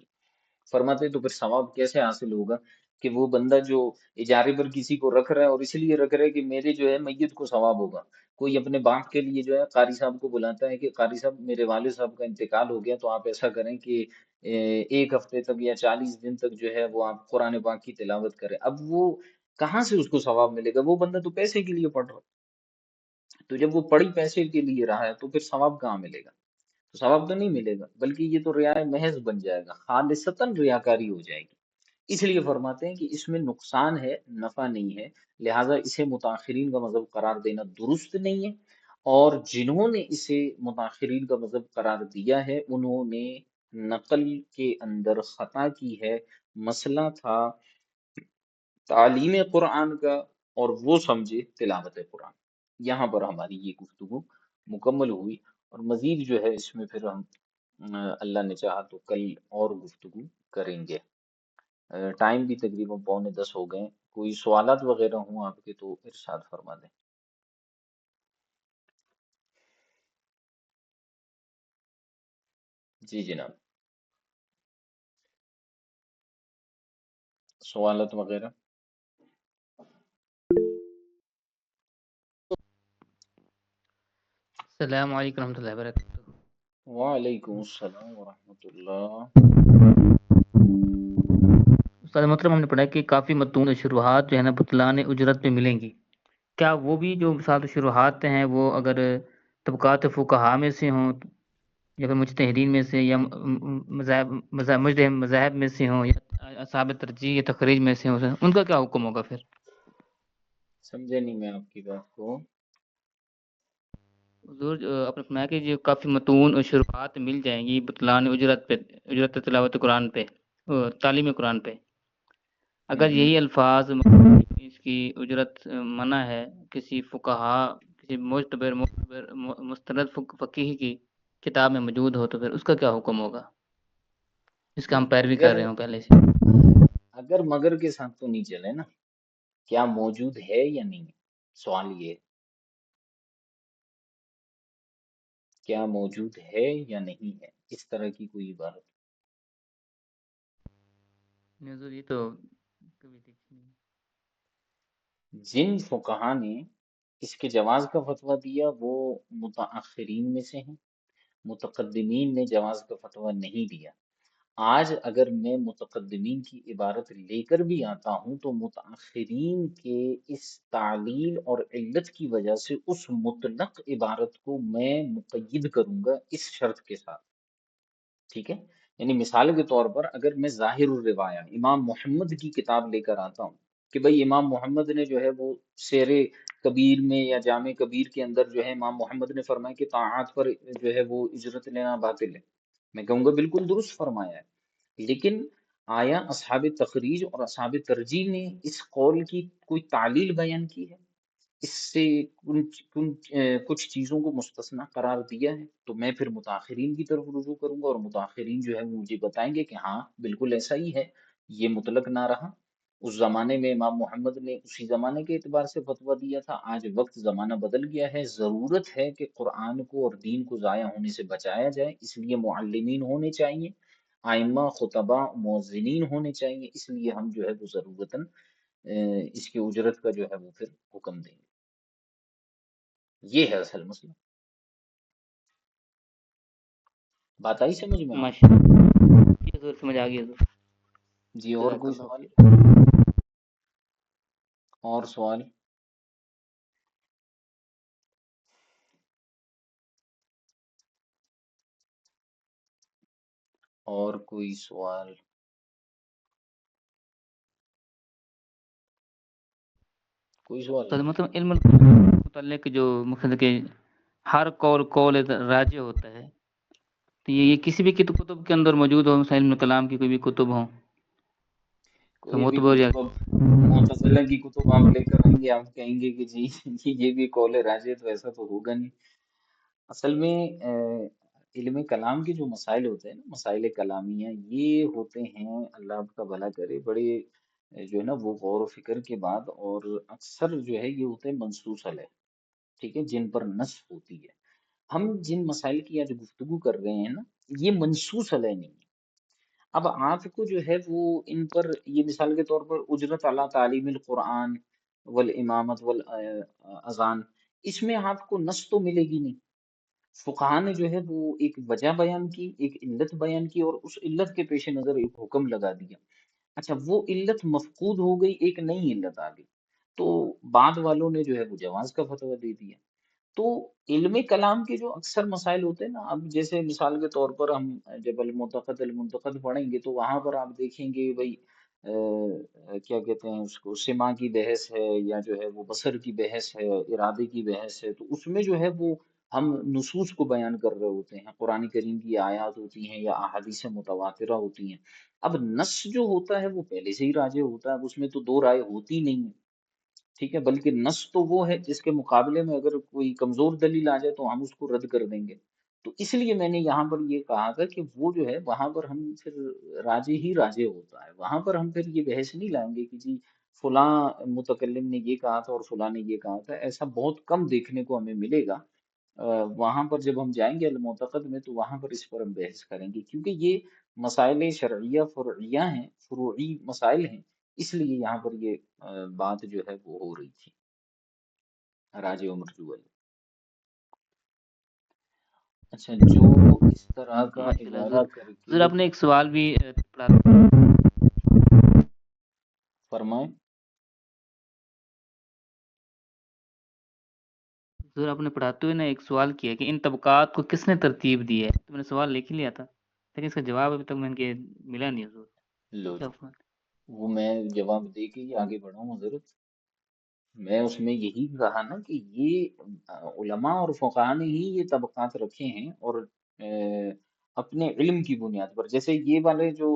فرماتے تو پھر ثواب کیسے حاصل ہوگا کہ وہ بندہ جو اجارے پر کسی کو رکھ رہا ہے، اور اس لیے رکھ رہا ہے کہ میرے جو ہے میت کو ثواب ہوگا۔ کوئی اپنے باپ کے لیے جو ہے قاری صاحب کو بلاتا ہے کہ قاری صاحب میرے والد صاحب کا انتقال ہو گیا، تو آپ ایسا کریں کہ ایک ہفتے تک یا 40 دن تک جو ہے وہ آپ قرآن پاک کی تلاوت کریں۔ اب وہ کہاں سے اس کو ثواب ملے گا؟ وہ بندہ تو پیسے کے لیے پڑھ رہا ہے، تو جب وہ پڑھی پیسے کے لیے رہا ہے تو پھر ثواب کہاں ملے گا؟ تو ثواب تو نہیں ملے گا، بلکہ یہ تو ریا محض بن جائے گا، خالصتاً ریاکاری ہو جائے گی۔ اس لیے فرماتے ہیں کہ اس میں نقصان ہے، نفع نہیں ہے، لہٰذا اسے متاخرین کا مذہب قرار دینا درست نہیں ہے، اور جنہوں نے اسے متاخرین کا مذہب قرار دیا ہے انہوں نے نقل کے اندر خطا کی ہے۔ مسئلہ تھا تعلیم قرآن کا، اور وہ سمجھے تلاوت قرآن۔ یہاں پر ہماری یہ گفتگو مکمل ہوئی، اور مزید جو ہے اس میں پھر ہم اللہ نے چاہا تو کل اور گفتگو کریں گے۔ ٹائم بھی تقریباً 9:45 ہو گئے، کوئی سوالات وغیرہ ہوں آپ کے تو ارشاد فرما دیں۔ جی جناب، سوالات وغیرہ؟ السلام علیکم ورحمۃ اللہ وبرکاتہ۔ وعلیکم السلام ورحمۃ اللہ۔ استاد محترم، ہم نے پڑھا کہ کافی متون شروحات جو ہے نا بطلان اجرت پہ ملیں گی، کیا وہ بھی جو مثال شروحات ہیں وہ اگر طبقات فقہا میں سے ہوں، یا پھر مجتہدین میں سے، یا مذاہب میں سے ہوں، یا اصحاب ترجیح یا تخریج میں سے ہوں، ان کا کیا حکم ہوگا پھر؟ سمجھے نہیں میں آپ کی بات کو۔ حضور اپنے فرمایا کہ جو کافی متون شروحات مل جائیں گی بطلان اجرت پہ، اجرت تلاوت قرآن پہ، تعلیم قرآن پہ، اگر ہوں، یہی الفاظ اس کی اجرت منع ہے کسی فقہا، کسی مستند فقیہ کی کتاب میں موجود ہو، تو پھر اس کا کیا حکم ہوگا جس کا ہم پیروی کر اگر رہے ہوں پہلے سے؟ اگر مگر کے ساتھ تو نہیں چلے نا، کیا موجود ہے یا نہیں ہے؟ سوال یہ ہے، کیا موجود ہے یا نہیں ہے، اس طرح کی کوئی عبارت؟ حضور یہ تو کبھی دیکھی نہیں۔ جن فقہا نے اس کے جواز کا فتویٰ دیا وہ متاخرین میں سے ہیں، متقدمین نے جواز کا فتویٰ نہیں دیا۔ آج اگر میں متقدمین کی عبارت لے کر بھی آتا ہوں تو متاخرین کے اس تعلیل اور علت کی وجہ سے اس مطلق عبارت کو میں مقید کروں گا اس شرط کے ساتھ، ٹھیک ہے؟ یعنی مثال کے طور پر اگر میں ظاہر الروایہ امام محمد کی کتاب لے کر آتا ہوں کہ بھئی امام محمد نے جو ہے وہ سیر کبیر میں یا جامع کبیر کے اندر جو ہے امام محمد نے فرمایا کہ طاعات پر جو ہے وہ اجرت لینا باطل ہے، میں کہوں گا بالکل درست فرمایا ہے، لیکن آیا اصحاب تخریج اور اصحاب ترجیح نے اس قول کی کوئی تعلیل بیان کی ہے؟ اس سے کچھ چیزوں کو مستثنا قرار دیا ہے؟ تو میں پھر متاخرین کی طرف رجوع کروں گا، اور متاخرین جو ہے وہ مجھے بتائیں گے کہ ہاں بالکل ایسا ہی ہے، یہ مطلق نہ رہا، اس زمانے میں امام محمد نے اسی زمانے کے اعتبار سے فتویٰ دیا تھا، آج وقت زمانہ بدل گیا ہے، ضرورت ہے کہ قرآن کو اور دین کو ضائع ہونے سے بچایا جائے، اس لیے معلمین ہونے چاہیے، آئمہ خطبہ مؤذنین ہونے چاہیے، اس لیے ہم جو ہے وہ ضرورتاً اس کی اجرت کا جو ہے وہ پھر حکم دیں گے۔ یہ ہے اصل مسئلہ۔ بات آئی سمجھ میں آپ کو؟ ماشاء اللہ، یہ حضور سمجھ آ گئی حضور، جی، اور جزاک کوئی اللہ سوال؟ خیر۔ اور سوال؟ اور کوئی سوال؟ کوئی سوال تو نہیں؟ مطلب علم متعلق جو مقصد کہ ہر قول راجع ہوتا ہے، تو یہ کسی بھی کتب کے اندر موجود ہو، مثلا علم کلام کی کوئی بھی کتب ہوں تو کوئی بھی معتبر یا کتب، اب معتزلہ کی کتب آپ لے کر آئیں گے، آپ کہیں گے کہ جی یہ بھی قول راجح، تو ایسا تو ہوگا نہیں۔ اصل میں علم کلام کے جو مسائل ہوتے ہیں نا، مسائل کلامیہ، یہ ہوتے ہیں، اللہ آپ کا بھلا کرے، بڑے جو ہے نا وہ غور و فکر کے بعد، اور اکثر جو ہے یہ ہوتے ہیں منصوص علیہ، ٹھیک ہے، جن پر نص ہوتی ہے۔ ہم جن مسائل کی آج گفتگو کر رہے ہیں نا، یہ منصوص علیہ نہیں ہے۔ اب آپ کو جو ہے وہ ان پر، یہ مثال کے طور پر اجرت علی تعلیم القرآن والامامت والاذان، اس میں آپ کو نص تو ملے گی نہیں۔ فقہا نے جو ہے وہ ایک وجہ بیان کی، ایک علت بیان کی، اور اس علت کے پیش نظر ایک حکم لگا دیا۔ اچھا، وہ علت مفقود ہو گئی، ایک نئی علت آ گئی، تو بعد والوں نے جو ہے وہ جواز کا فتویٰ دے دیا۔ تو علم کلام کے جو اکثر مسائل ہوتے ہیں نا، اب جیسے مثال کے طور پر ہم جب المعتقد المنتقد پڑھیں گے تو وہاں پر آپ دیکھیں گے بھائی کیا کہتے ہیں اس کو، سما کی بحث ہے، یا جو ہے وہ بصر کی بحث ہے، ارادے کی بحث ہے، تو اس میں جو ہے وہ ہم نصوص کو بیان کر رہے ہوتے ہیں، قرآن کریم کی آیات ہوتی ہیں یا احادیث متواترہ ہوتی ہیں۔ اب نص جو ہوتا ہے وہ پہلے سے ہی راجع ہوتا ہے، اب اس میں تو دو رائے ہوتی نہیں ہے، ٹھیک ہے، بلکہ نص تو وہ ہے جس کے مقابلے میں اگر کوئی کمزور دلیل آ جائے تو ہم اس کو رد کر دیں گے۔ تو اس لیے میں نے یہاں پر یہ کہا تھا کہ وہ جو ہے وہاں پر ہم پھر راجع ہی راجع ہوتا ہے، وہاں پر ہم پھر یہ بحث نہیں لائیں گے کہ جی فلاں متکلم نے یہ کہا تھا اور فلاں نے یہ کہا تھا، ایسا بہت کم دیکھنے کو ہمیں ملے گا۔ وہاں پر جب ہم جائیں گے المعتقد میں تو وہاں پر اس پر ہم بحث کریں گے، کیونکہ یہ مسائل شرعیہ فرعیہ ہیں، فروعی مسائل ہیں، اس لیے یہاں پر یہ بات جو ہے وہ ہو رہی تھی، راجع و مرجوع والی۔ اچھا، جو اس طرح کا ماشاء اللہ حضور، اجارہ کر حضور کے، آپ نے ایک سوال بھی پڑھا، فرمائیں۔ حضور آپ نے پڑھاتے ہوئے نا ایک سوال کیا کہ ان طبقات کو کس نے ترتیب دی ہے، تو میں نے سوال لکھ ہی لیا تھا لیکن اس کا جواب ابھی تک میں نے ملا نہیں حضور، لو کیا جی، فرمائیں؟ وہ میں جواب دے کے ہی آگے بڑھا ہوں حضرت۔ میں اس میں یہی کہا نا کہ یہ علماء اور فقہا نے ہی یہ طبقات رکھے ہیں، اور اپنے علم کی بنیاد پر، جیسے یہ والے جو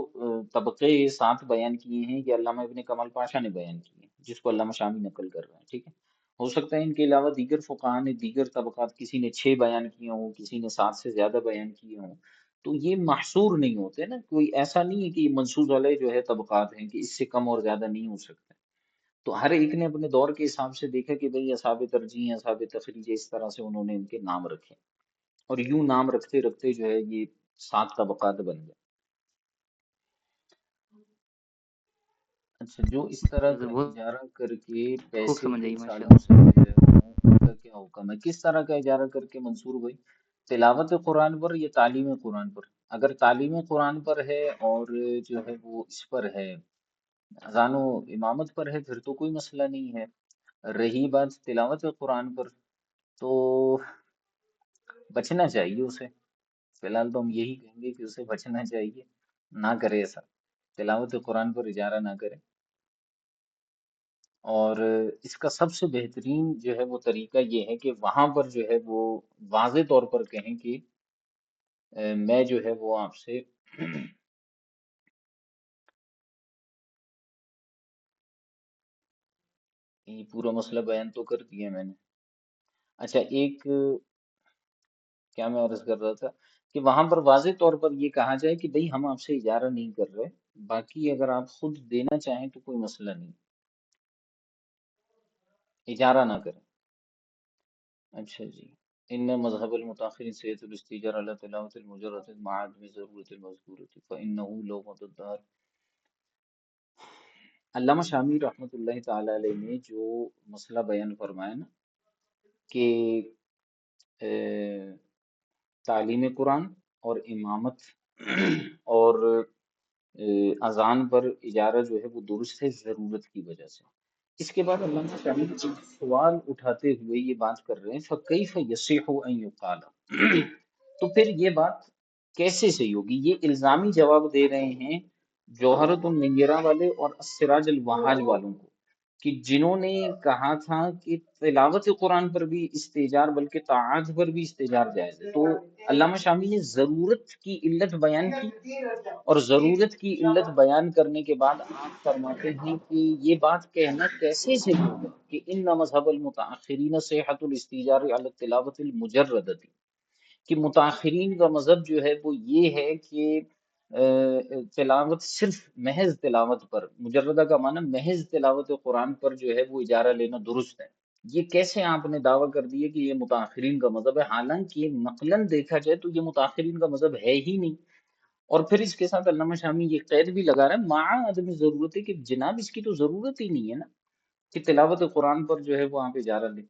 طبقے ساتھ بیان کیے ہیں، یہ علامہ ابن کمال پاشا نے بیان کیے ہیں، جس کو علامہ شامی نقل کر رہے ہیں، ٹھیک ہے۔ ہو سکتا ہے ان کے علاوہ دیگر فقہا نے دیگر طبقات، کسی نے 6 بیان کیے ہوں، کسی نے 7 سے زیادہ بیان کیے ہوں، تو یہ محصور نہیں ہوتے نا، کوئی ایسا نہیں ہے کہ یہ منصوص علیہ جو ہے طبقات ہیں کہ اس سے کم اور زیادہ نہیں ہو سکتے۔ تو ہر ایک نے اپنے دور کے حساب سے دیکھا کہ بھئی اصحاب ترجیح، اصحاب تخریج، اس طرح سے انہوں نے ان کے نام رکھے، اور یوں نام رکھتے رکھتے جو ہے یہ 7 طبقات بن گئے۔ اچھا، جو اس طرح حضور کا بہت اجارہ کر کے خوب پیسے سمجھ کئی آئی ماشاء سالوں اللہ۔ سے لے رہے ہوں، ان کا کیا حکم ہے؟ کس طرح کا اجارہ کر کے منصور بھائی؟ تلاوت قرآن پر یا تعلیم قرآن پر؟ اگر تعلیم قرآن پر ہے اور جو ہے وہ اس پر ہے، اذان و امامت پر ہے، پھر تو کوئی مسئلہ نہیں ہے۔ رہی بات تلاوت قرآن پر، تو بچنا چاہیے اسے، فی الحال تو ہم یہی کہیں گے کہ اسے بچنا چاہیے، نہ کرے ایسا، تلاوت قرآن پر اجارہ نہ کرے۔ اور اس کا سب سے بہترین جو ہے وہ طریقہ یہ ہے کہ وہاں پر جو ہے وہ واضح طور پر کہیں کہ میں جو ہے وہ آپ سے یہ پورا مسئلہ بیان تو کر دیا میں نے۔ اچھا، ایک کیا میں عرض کر رہا تھا کہ وہاں پر واضح طور پر یہ کہا جائے کہ بھئی ہم آپ سے اجارہ نہیں کر رہے، باقی اگر آپ خود دینا چاہیں تو کوئی مسئلہ نہیں، اجارہ نہ کریں۔ اچھا جی، ان مذہب المتاخرین سید الاستجار علی تلاوت المجرد مع عدم ضرورت المذکورۃ فانه لغۃ الدار۔ علامہ شامی رحمۃ اللہ تعالی علیہ نے جو مسئلہ بیان فرمایا نا کہ تعلیم قرآن اور امامت اور اذان پر اجارہ جو ہے وہ درست ہے ضرورت کی وجہ سے۔ اس کے بعد علامہ شامی ایک سوال اٹھاتے ہوئے یہ بات کر رہے ہیں فَكَيْفَ يَصِحُ أَن يُقَالَ، تو پھر یہ بات کیسے صحیح ہوگی؟ یہ الزامی جواب دے رہے ہیں جوہرت النیرہ والے اور السراج الوہاج والوں کو، کہ جنہوں نے کہا تھا کہ تلاوت قرآن پر بھی استحجار بلکہ طاعات پر بھی استحجار جائز ہے۔ تو علامہ شامی نے ضرورت کی علت بیان کی، اور ضرورت کی علت بیان کرنے کے بعد آپ فرماتے ہیں کہ یہ بات کہنا کیسے سے ہوگا کہ ان مذہب المتاخرین صحت الاستیجار علی التلاوت المجردۃ، کہ متاخرین کا مذہب جو ہے وہ یہ ہے کہ تلاوت صرف محض تلاوت پر، مجردہ کا معنی محض تلاوت قرآن پر جو ہے وہ اجارہ لینا درست ہے۔ یہ کیسے آپ نے دعویٰ کر دیا کہ یہ متاخرین کا مذہب ہے، حالانکہ نقلاً دیکھا جائے تو یہ متاخرین کا مذہب ہے ہی نہیں۔ اور پھر اس کے ساتھ علامہ شامی یہ قید بھی لگا رہا ہے مع عدم ضرورت ہے، کہ جناب اس کی تو ضرورت ہی نہیں ہے نا کہ تلاوت قرآن پر جو ہے وہ آپ اجارہ لیں۔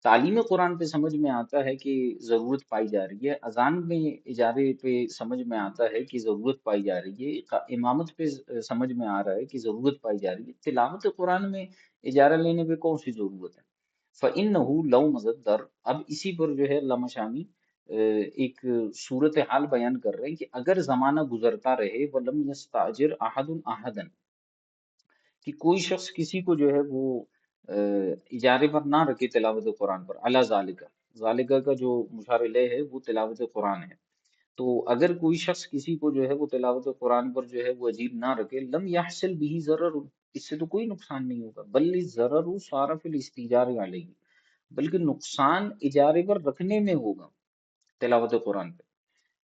تعلیم قرآن پہ سمجھ میں آتا ہے کہ ضرورت پائی جا رہی ہے، اذان میں اجارے پہ سمجھ میں آتا ہے کہ ضرورت پائی جا رہی ہے، امامت پہ سمجھ میں آ رہا ہے کہ ضرورت پائی جا رہی ہے، تلاوت قرآن میں اجارہ لینے پہ کون سی ضرورت ہے؟ فَإِنَّهُ لَوْ مَزَدَّرْ، اب اسی پر جو ہے علامہ شامی ایک صورتحال بیان کر رہے ہیں کہ اگر زمانہ گزرتا رہے وَلَمْ يَسْتَأْجِرْ أَحَدٌ أَحَدًا، کہ کوئی شخص کسی کو جو ہے وہ اجارے پر نہ رکھے تلاوت قرآن پر، اللہ ذالکہ، ذالکہ کا جو مشار الیہ ہے وہ تلاوت قرآن ہے، تو اگر کوئی شخص کسی کو جو ہے وہ تلاوت قرآن پر جو ہے وہ اجیر نہ رکھے، لم یحصل به ضرر، اس سے تو کوئی نقصان نہیں ہوگا، بل الضرر صار فی الاستیجار علیہ، بلکہ نقصان اجارے پر رکھنے میں ہوگا تلاوت قرآن پہ۔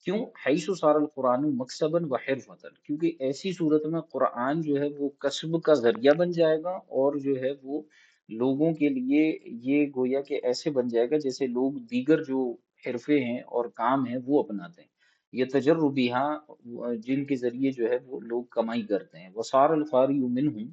کیوں؟ حیث صار القرآن مکسبا و حرفتا، کیونکہ ایسی صورت میں قرآن جو ہے وہ کسب کا ذریعہ بن جائے گا، اور جو ہے وہ لوگوں کے لیے یہ گویا کہ ایسے بن جائے گا جیسے لوگ دیگر جو حرفے ہیں اور کام ہیں وہ اپناتے ہیں، یہ تجربیہا، جن کے ذریعے جو ہے وہ لوگ کمائی کرتے ہیں، وصار القاری منہم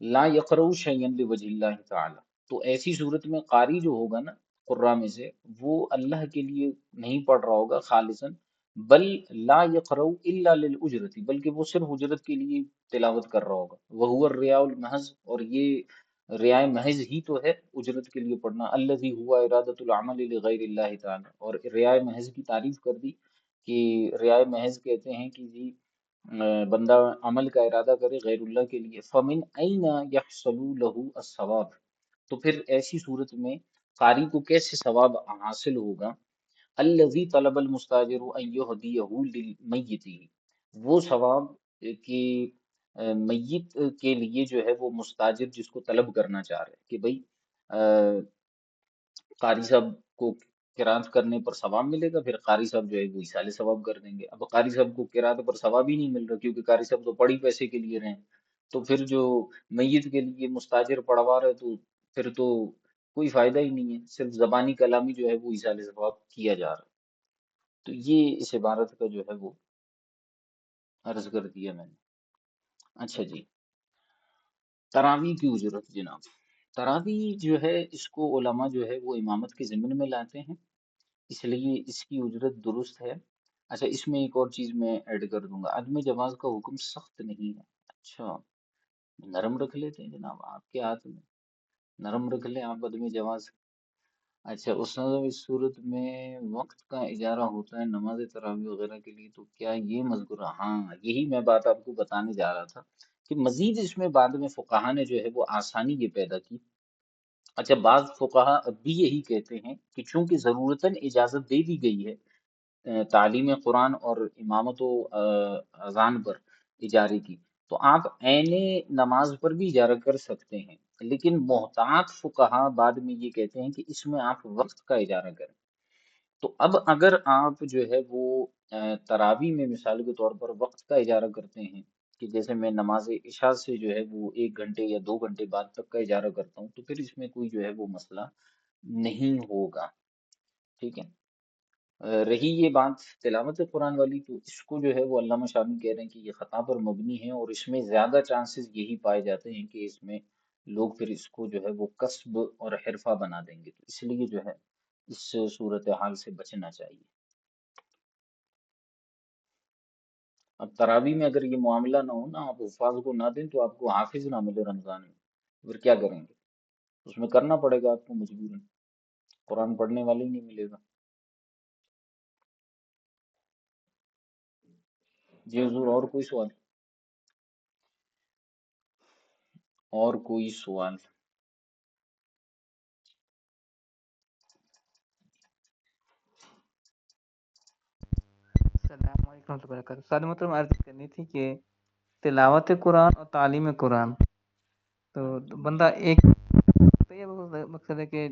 لا یقرؤ شیئا لوجہ اللہ تعالی، تو ایسی صورت میں قاری جو ہوگا نا قراء میں سے، وہ اللہ کے لیے نہیں پڑھ رہا ہوگا خالصاً، بل لا یقرؤ الا للاجرتی، بلکہ وہ صرف اجرت کے لیے تلاوت کر رہا ہوگا، وہو الریاء المحض، اور یہ ریاء محض ہی تو ہے اجرت کے لیے پڑھنا، الذی ہوا ارادۃ العمل لغیر اللہ تعالی، اور ریاء محض کی تعریف کر دی کہ ریاء محض کہتے ہیں کہ جی بندہ عمل کا ارادہ کرے غیر اللہ کے لیے، فمن این یحصل له الثواب، تو پھر ایسی صورت میں قاری کو کیسے ثواب حاصل ہوگا؟ الذی طلب المستاجر ان یہدیہ للمیت، وہ ثواب کہ میت کے لیے جو ہے وہ مستاجر جس کو طلب کرنا چاہ رہے ہیں کہ بھئی قاری صاحب کو قرات کرنے پر ثواب ملے گا، پھر قاری صاحب جو ہے وہ ایصال ثواب کر دیں گے۔ اب قاری صاحب کو قرات پر ثواب ہی نہیں مل رہا کیونکہ قاری صاحب تو پڑھی پیسے کے لیے رہے ہیں، تو پھر جو میت کے لیے مستاجر پڑھوا رہے تو پھر تو کوئی فائدہ ہی نہیں ہے، صرف زبانی کلامی جو ہے وہ ایصال ثواب کیا جا رہا ہے۔ تو یہ اس عبارت کا جو ہے وہ عرض کر دیا میں نے۔ اچھا جی، تراویح کی اجرت جناب، تراویح جو ہے اس کو علماء جو ہے وہ امامت کے ضمن میں لاتے ہیں، اس لیے اس کی اجرت درست ہے۔ اچھا، اس میں ایک اور چیز میں ایڈ کر دوں گا، عدم جواز کا حکم سخت نہیں ہے۔ اچھا، نرم رکھ لیتے ہیں جناب، آپ کے ہاتھ میں نرم رکھ لیں آپ عدم جواز۔ اچھا استاد، اس صورت میں وقت کا اجارہ ہوتا ہے نماز تراویح وغیرہ کے لیے، تو کیا یہ مذکور؟ ہاں، یہی میں بات آپ کو بتانے جا رہا تھا کہ مزید اس میں بعد میں فقہا نے جو ہے وہ آسانی یہ پیدا کی۔ اچھا، بعض فقہا اب بھی یہی کہتے ہیں کہ چونکہ ضرورتاً اجازت دے دی گئی ہے تعلیم قرآن اور امامت و اذان پر اجارے کی، تو آپ عین نماز پر بھی اجارہ کر سکتے ہیں، لیکن محتاط فقہا بعد میں یہ کہتے ہیں کہ اس میں آپ وقت کا اجارہ کریں۔ تو اب اگر آپ جو ہے وہ تراویح میں مثال کے طور پر وقت کا اجارہ کرتے ہیں کہ جیسے میں نماز عشاء سے جو ہے وہ 1 گھنٹے یا 2 گھنٹے بعد تک کا اجارہ کرتا ہوں، تو پھر اس میں کوئی جو ہے وہ مسئلہ نہیں ہوگا، ٹھیک ہے۔ رہی یہ بات تلاوت قرآن والی، تو اس کو جو ہے وہ علامہ شامی کہہ رہے ہیں کہ یہ خطا پر مبنی ہے، اور اس میں زیادہ چانسز یہی پائے جاتے ہیں کہ اس میں لوگ پھر اس کو جو ہے وہ کسب اور حرفہ بنا دیں گے، تو اس لیے جو ہے اس صورتحال سے بچنا چاہیے۔ اب تراویح میں اگر یہ معاملہ نہ ہو نا، آپ حفاظ کو نہ دیں تو آپ کو حافظ نہ ملے رمضان میں، پھر کیا کریں گے؟ اس میں کرنا پڑے گا آپ کو مجبوراً، قرآن پڑھنے والے ہی نہیں ملے گا۔ جی حضور، اور کوئی سوال؟ اور کوئی سوال؟ السلام علیکم ورحمۃ اللہ وبرکاتہ۔ سر مطلب عرض کرنی تھی کہ تلاوت قرآن اور تعلیم قرآن، تو بندہ ایک تو یہ مقصد ہے کہ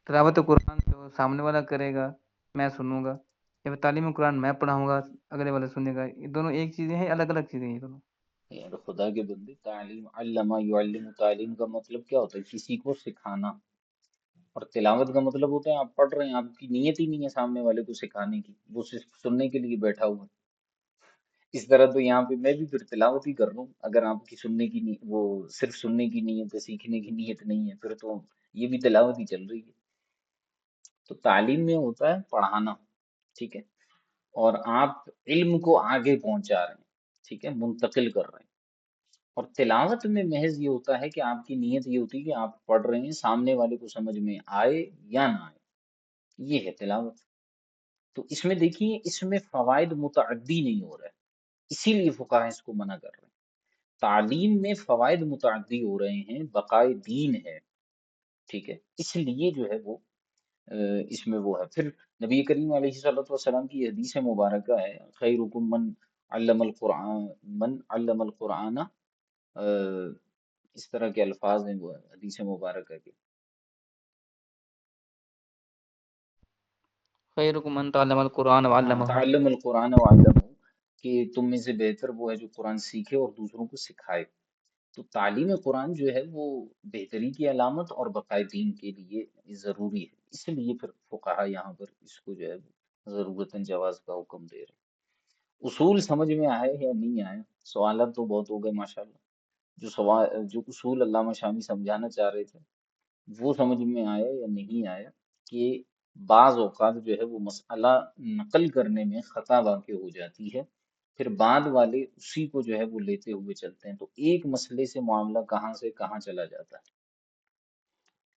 تلاوت قرآن جو سامنے والا کرے گا میں سنوں گا، یا پھر تعلیم قرآن میں پڑھاؤں گا اگلے والا سنے گا، یہ دونوں ایک چیزیں ہیں الگ الگ چیزیں ہیں یہ دونوں؟ یار خدا کے بندے، تعلیم علامہ یعلم، تعلیم کا مطلب کیا ہوتا ہے؟ کسی کو سکھانا، اور تلاوت کا مطلب ہوتا ہے آپ پڑھ رہے ہیں، آپ کی نیت ہی نہیں ہے سامنے والے کو سکھانے کی، وہ صرف سننے کے لیے بیٹھا ہوا ہے۔ اس طرح تو یہاں پہ میں بھی پھر تلاوت ہی کر رہا ہوں، اگر آپ کی سننے کی وہ صرف سننے کی نیت ہے، سیکھنے کی نیت نہیں ہے، پھر تو یہ بھی تلاوت ہی چل رہی ہے۔ تو تعلیم میں ہوتا ہے پڑھانا، ٹھیک ہے، اور آپ علم کو آگے پہنچا رہے ہیں، ٹھیک ہے، منتقل کر رہے ہیں۔ اور تلاوت میں محض یہ ہوتا ہے کہ آپ کی نیت یہ ہوتی ہے کہ آپ پڑھ رہے ہیں، سامنے والے کو سمجھ میں آئے یا نہ آئے، یہ ہے تلاوت۔ تو اس میں دیکھیے، اس میں فوائد متعدی نہیں ہو رہا ہے، اسی لیے فقہا اس کو منع کر رہے ہیں۔ تعلیم میں فوائد متعدی ہو رہے ہیں، بقائے دین ہے، ٹھیک ہے، اس لیے جو ہے وہ اس میں وہ ہے۔ پھر نبی کریم علیہ الصلوۃ والسلام کی یہ حدیث مبارکہ ہے، خیرکم من علم القرآن، من علم القرآن، اس طرح کے الفاظ ہیں وہ حدیث مبارکہ کے۔ خیرکم من تعلم القرآن ہاں، وعلمہ۔ تعلم القرآن وعلمہ، کہ تم میں سے بہتر وہ ہے جو قرآن سیکھے اور دوسروں کو سکھائے۔ تو تعلیم قرآن جو ہے وہ بہتری کی علامت اور بقائے دین کے لیے ضروری ہے، اس لیے پھر فقہا یہاں پر اس کو جو ہے ضرورتاً جواز کا حکم دے رہے ہیں۔ اصول سمجھ میں آئے یا نہیں آئے؟ سوالات تو بہت ہو گئے ماشاءاللہ۔ جو سوال، جو اصول علامہ شامی سمجھانا چاہ رہے تھے وہ سمجھ میں آیا یا نہیں آیا؟ کہ بعض اوقات جو ہے وہ مسئلہ نقل کرنے میں خطا واقع ہو جاتی ہے، پھر بعد والے اسی کو جو ہے وہ لیتے ہوئے چلتے ہیں، تو ایک مسئلے سے معاملہ کہاں سے کہاں چلا جاتا ہے،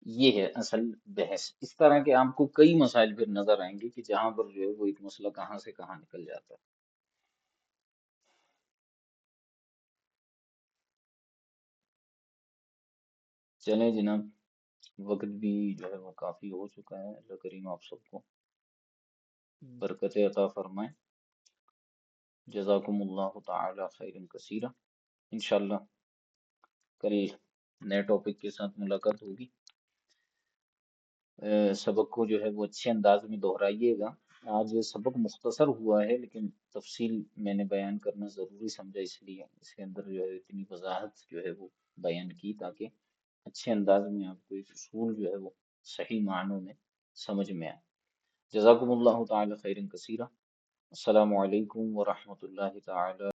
یہ ہے اصل بحث۔ اس طرح کے آپ کو کئی مسائل پھر نظر آئیں گے کہ جہاں پر جو ہے وہ ایک مسئلہ کہاں سے کہاں نکل جاتا ہے۔ چلیں جناب، وقت بھی جو ہے وہ کافی ہو چکا ہے، اللہ کریم آپ سب کو برکت عطا فرمائے۔ جزاکم اللہ تعالی خیر کثیرہ۔ انشاءاللہ کل نئے ٹاپک کے ساتھ ملاقات ہوگی۔ سبق کو جو ہے وہ اچھے انداز میں دہرائیے گا۔ آج سبق مختصر ہوا ہے لیکن تفصیل میں نے بیان کرنا ضروری سمجھا، اس لیے اس کے اندر جو ہے اتنی وضاحت جو ہے وہ بیان کی تاکہ اچھے انداز میں آپ کو اس اصول جو ہے وہ صحیح معنوں میں سمجھ میں آئے۔ جزاکم اللہ تعالی خیر کثیرہ۔ السلام علیکم ورحمۃ اللہ تعالی